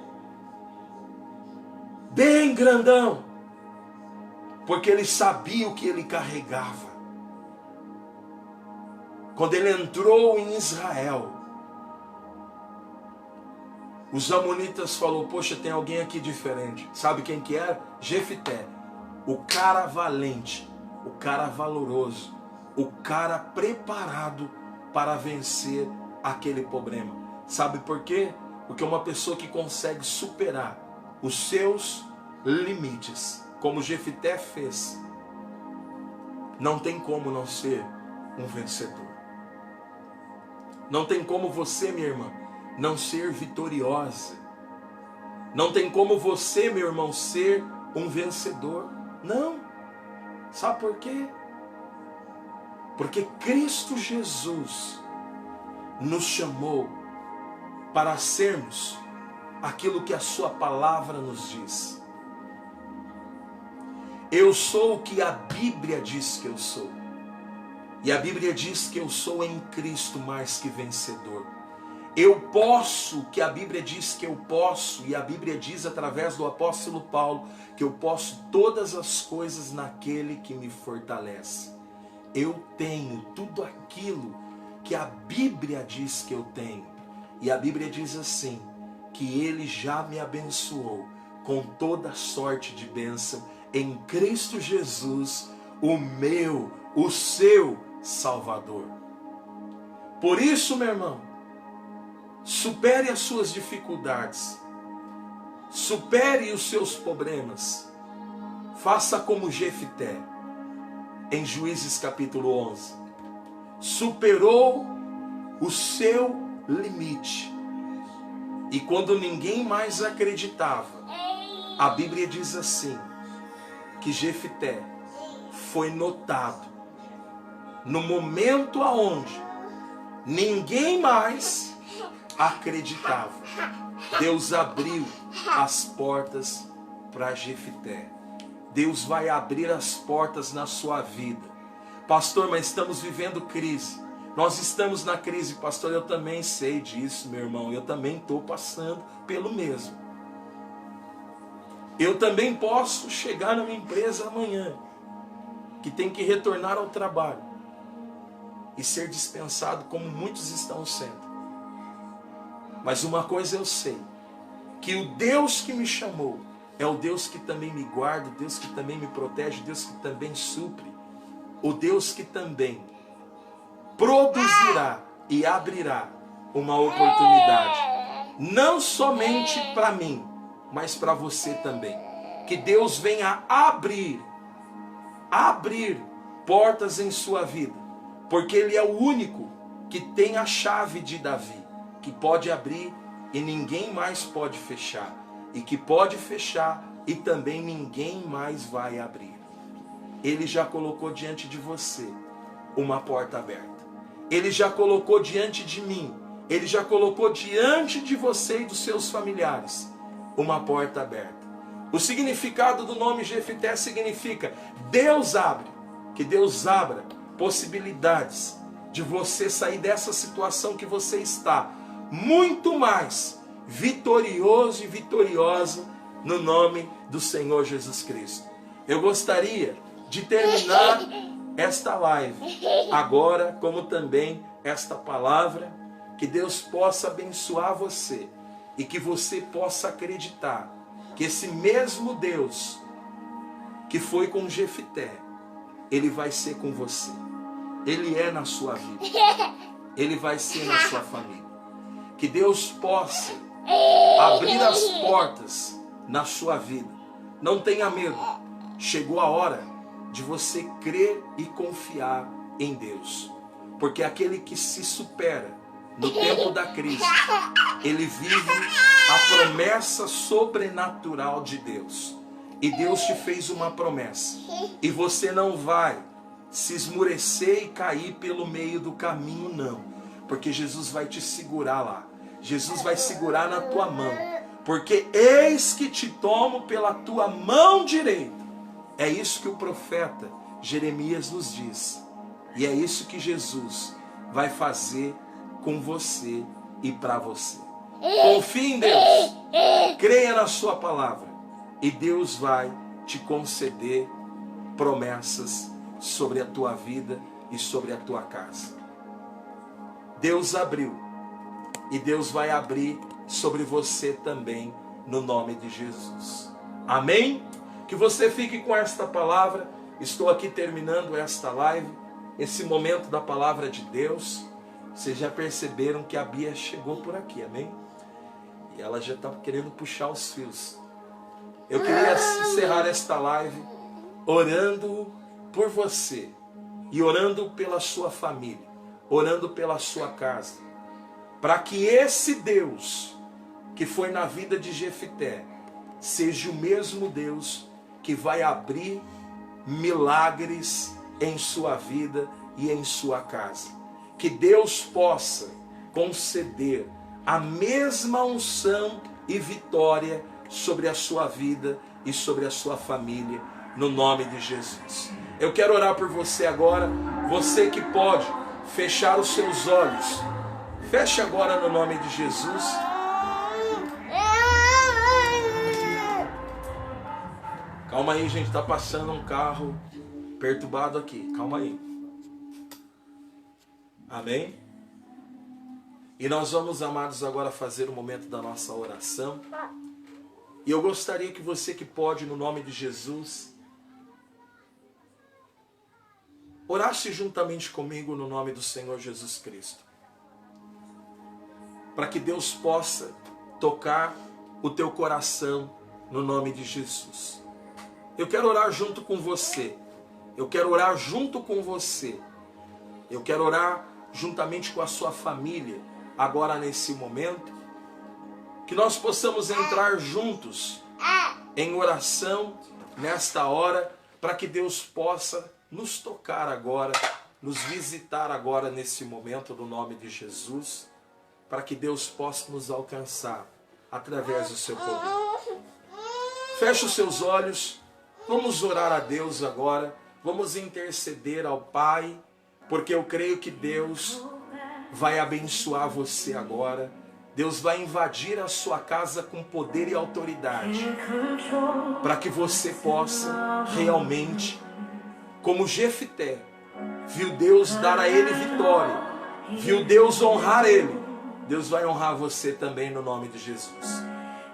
bem grandão, porque ele sabia o que ele carregava. Quando ele entrou em Israel, os amonitas falaram: poxa, tem alguém aqui diferente. Sabe quem que era? Jefité, o cara valente, o cara valoroso, o cara preparado para vencer aquele problema. Sabe por quê? Porque uma pessoa que consegue superar os seus limites, como Jefité fez, não tem como não ser um vencedor. Não tem como você, minha irmã, não ser vitoriosa. Não tem como você, meu irmão, ser um vencedor. Não. Sabe por quê? Porque Cristo Jesus nos chamou para sermos aquilo que a sua palavra nos diz. Eu sou o que a Bíblia diz que eu sou. E a Bíblia diz que eu sou em Cristo mais que vencedor. Eu posso, que a Bíblia diz que eu posso, e a Bíblia diz através do apóstolo Paulo, que eu posso todas as coisas naquele que me fortalece. Eu tenho tudo aquilo que a Bíblia diz que eu tenho. E a Bíblia diz assim, que Ele já me abençoou com toda sorte de bênção em Cristo Jesus, o seu Salvador. Por isso, meu irmão, supere as suas dificuldades, supere os seus problemas, faça como Jefité, em Juízes capítulo 11. Superou o seu limite. E quando ninguém mais acreditava, a Bíblia diz assim, que Jefté foi notado no momento aonde ninguém mais acreditava. Deus abriu as portas para Jefté. Deus vai abrir as portas na sua vida. Pastor, mas estamos vivendo crise. Nós estamos na crise, pastor, eu também sei disso, meu irmão. Eu também estou passando pelo mesmo. Eu também posso chegar na minha empresa amanhã, que tem que retornar ao trabalho e ser dispensado como muitos estão sendo. Mas uma coisa eu sei, que o Deus que me chamou é o Deus que também me guarda, o Deus que também me protege, o Deus que também supre, o Deus que também produzirá e abrirá uma oportunidade, não somente para mim, mas para você também. Que Deus venha abrir portas em sua vida, porque Ele é o único que tem a chave de Davi, que pode abrir e ninguém mais pode fechar, e que pode fechar e também ninguém mais vai abrir. Ele já colocou diante de você uma porta aberta. Ele já colocou diante de mim, Ele já colocou diante de você e dos seus familiares uma porta aberta. O significado do nome Jefté significa Deus abre, que Deus abra possibilidades de você sair dessa situação que você está, muito mais vitorioso e vitoriosa no nome do Senhor Jesus Cristo. Eu gostaria de terminar esta live agora, como também esta palavra, que Deus possa abençoar você e que você possa acreditar que esse mesmo Deus que foi com Jefté, Ele vai ser com você. Ele é na sua vida. Ele vai ser na sua família. Que Deus possa abrir as portas na sua vida. Não tenha medo. Chegou a hora de você crer e confiar em Deus. Porque aquele que se supera no tempo da crise, ele vive a promessa sobrenatural de Deus. E Deus te fez uma promessa. E você não vai se esmurecer e cair pelo meio do caminho, não. Porque Jesus vai te segurar lá. Jesus vai segurar na tua mão. Porque eis que te tomo pela tua mão direita. É isso que o profeta Jeremias nos diz. E é isso que Jesus vai fazer com você e para você. Confie em Deus. Creia na sua palavra. E Deus vai te conceder promessas sobre a tua vida e sobre a tua casa. Deus abriu. E Deus vai abrir sobre você também, no nome de Jesus. Amém? Que você fique com esta palavra. Estou aqui terminando esta live, esse momento da palavra de Deus. Vocês já perceberam que a Bia chegou por aqui, amém? E ela já está querendo puxar os fios. Eu queria encerrar esta live orando por você e orando pela sua família, orando pela sua casa, para que esse Deus que foi na vida de Jefté seja o mesmo Deus que vai abrir milagres em sua vida e em sua casa. Que Deus possa conceder a mesma unção e vitória sobre a sua vida e sobre a sua família, no nome de Jesus. Eu quero orar por você agora, você que pode fechar os seus olhos. Feche agora no nome de Jesus. Calma aí, gente, está passando um carro perturbado aqui. Calma aí. Amém? E nós vamos, amados, agora fazer o momento da nossa oração. E eu gostaria que você que pode, no nome de Jesus, orasse juntamente comigo no nome do Senhor Jesus Cristo. Para que Deus possa tocar o teu coração no nome de Jesus. Eu quero orar junto com você. Eu quero orar junto com você. Eu quero orar juntamente com a sua família, agora nesse momento. Que nós possamos entrar juntos em oração nesta hora, para que Deus possa nos tocar agora, nos visitar agora nesse momento, no nome de Jesus, para que Deus possa nos alcançar através do seu poder. Feche os seus olhos, vamos orar a Deus agora, vamos interceder ao Pai, porque eu creio que Deus vai abençoar você agora. Deus vai invadir a sua casa com poder e autoridade, para que você possa realmente, como Jefté, viu Deus dar a ele vitória, viu Deus honrar ele, Deus vai honrar você também no nome de Jesus.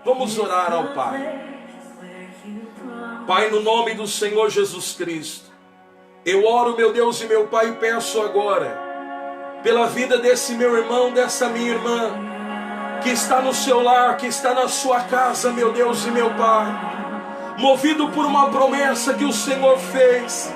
Vamos orar ao Pai. Pai, no nome do Senhor Jesus Cristo, eu oro, meu Deus e meu Pai, e peço agora, pela vida desse meu irmão, dessa minha irmã, que está no seu lar, que está na sua casa, meu Deus e meu Pai, movido por uma promessa que o Senhor fez,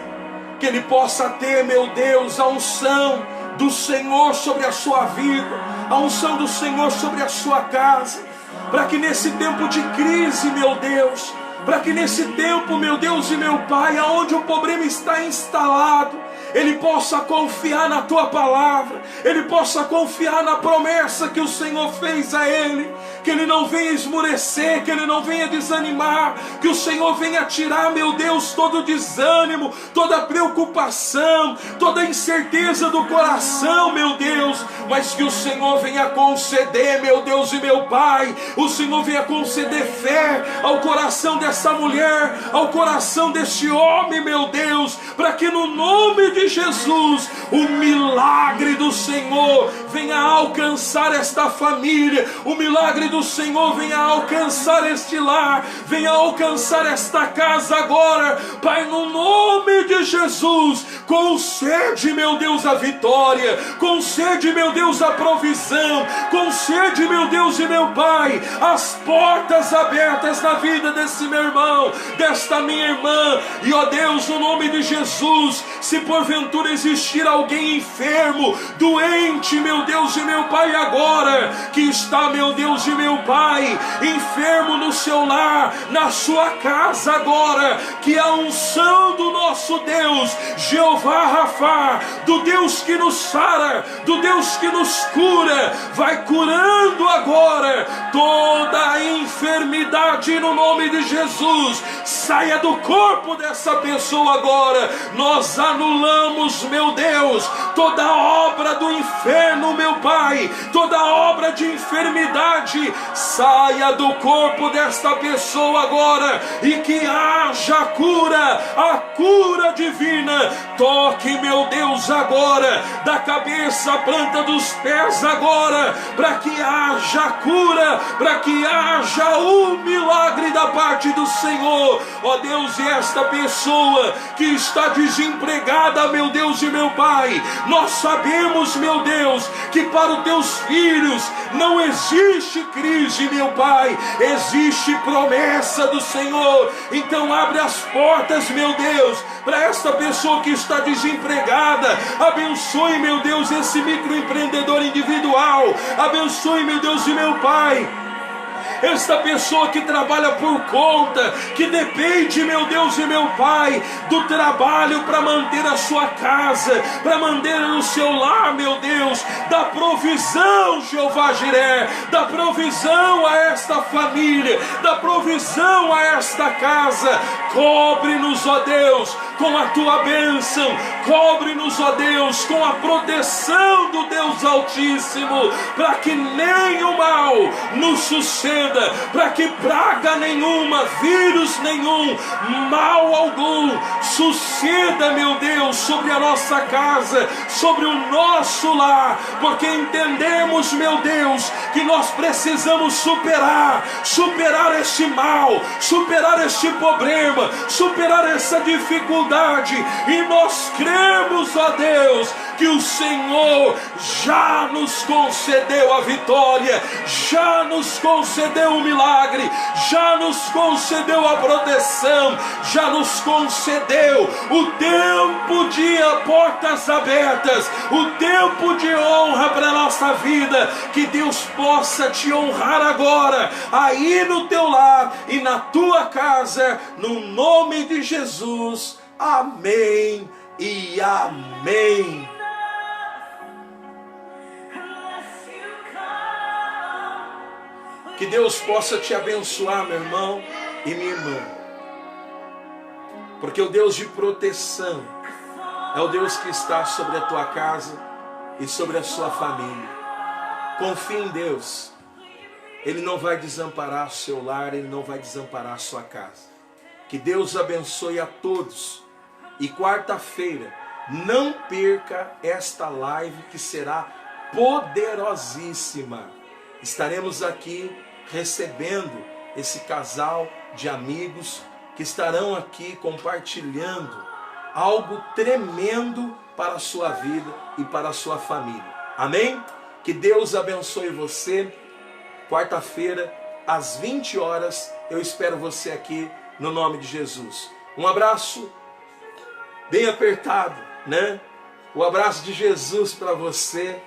que ele possa ter, meu Deus, a unção do Senhor sobre a sua vida, a unção do Senhor sobre a sua casa, para que nesse tempo de crise, meu Deus, para que nesse tempo, meu Deus e meu Pai, aonde o problema está instalado, ele possa confiar na tua palavra, ele possa confiar na promessa que o Senhor fez a ele, que ele não venha esmurecer, que ele não venha desanimar, que o Senhor venha tirar, meu Deus, todo desânimo, toda preocupação, toda incerteza do coração, meu Deus, mas que o Senhor venha conceder, meu Deus e meu Pai, o Senhor venha conceder fé ao coração dessa mulher, ao coração deste homem, meu Deus, para que no nome de Jesus, o milagre do Senhor venha alcançar esta família, o milagre do Senhor venha alcançar este lar, venha alcançar esta casa agora, Pai, no nome de Jesus, concede, meu Deus, a vitória, concede, meu Deus, a provisão, concede, meu Deus e meu Pai, as portas abertas na vida desse meu irmão, desta minha irmã, e ó Deus, no nome de Jesus, se porventura existir alguém enfermo, doente, meu Deus e meu Pai, agora, que está, meu Deus e meu Pai, enfermo no seu lar, na sua casa agora, que a unção do nosso Deus, Jeová Rafá, do Deus que nos sara, do Deus que nos cura, vai curando agora toda a enfermidade no nome de Jesus, saia do corpo dessa pessoa agora, nós anulamos, meu Deus, toda obra do inferno, meu Pai, toda obra de enfermidade, saia do corpo desta pessoa agora, e que haja cura, a cura divina, toque, meu Deus, agora, da cabeça à planta dos pés agora, para que haja cura, para que haja um milagre da parte do Senhor, ó Deus, e esta pessoa que está desempregada, meu Deus e meu Pai, nós sabemos, meu Deus, que para os teus filhos não existe crise, meu Pai, existe promessa do Senhor. Então abre as portas, meu Deus, para esta pessoa que está desempregada, abençoe, meu Deus, esse microempreendedor individual, abençoe, meu Deus e meu Pai, esta pessoa que trabalha por conta, que depende, meu Deus e meu Pai, do trabalho para manter a sua casa, para manter o seu lar, meu Deus, da provisão, Jeová Jiré, da provisão a esta família, da provisão a esta casa, cobre-nos, ó Deus, com a tua bênção, cobre-nos, ó Deus, com a proteção do Deus Altíssimo, para que nenhum mal nos suceda, para que praga nenhuma, vírus nenhum, mal algum suceda, meu Deus, sobre a nossa casa, sobre o nosso lar, porque entendemos, meu Deus, que nós precisamos superar este mal, superar este problema, superar essa dificuldade, e nós cremos, ó Deus, que o Senhor já nos concedeu a vitória, já nos concedeu o milagre, já nos concedeu a proteção, já nos concedeu o tempo de portas abertas, o tempo de honra para a nossa vida. Que Deus possa te honrar agora, aí no teu lar e na tua casa, no nome de Jesus. Amém e amém. Que Deus possa te abençoar, meu irmão e minha irmã, porque o Deus de proteção é o Deus que está sobre a tua casa e sobre a sua família. Confie em Deus, Ele não vai desamparar o seu lar, Ele não vai desamparar a sua casa. Que Deus abençoe a todos. E quarta-feira, não perca esta live que será poderosíssima. Estaremos aqui recebendo esse casal de amigos que estarão aqui compartilhando algo tremendo para a sua vida e para a sua família. Amém? Que Deus abençoe você. Quarta-feira, às 20 horas, eu espero você aqui no nome de Jesus. Um abraço bem apertado, né? O abraço de Jesus para você,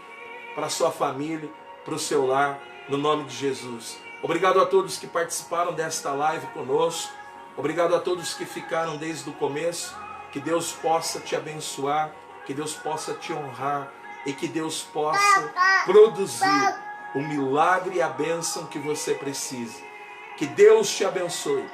para a sua família, para o seu lar, no nome de Jesus. Obrigado a todos que participaram desta live conosco. Obrigado a todos que ficaram desde o começo. Que Deus possa te abençoar, que Deus possa te honrar e que Deus possa produzir o milagre e a bênção que você precisa. Que Deus te abençoe.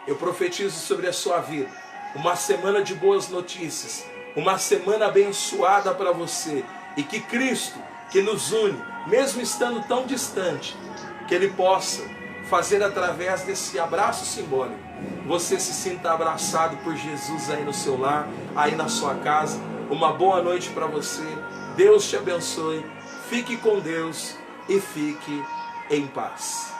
Eu profetizo sobre a sua vida uma semana de boas notícias, uma semana abençoada para você, e que Cristo, que nos une, mesmo estando tão distante, que Ele possa fazer através desse abraço simbólico, você se sinta abraçado por Jesus aí no seu lar, aí na sua casa. Uma boa noite para você, Deus te abençoe, fique com Deus e fique em paz.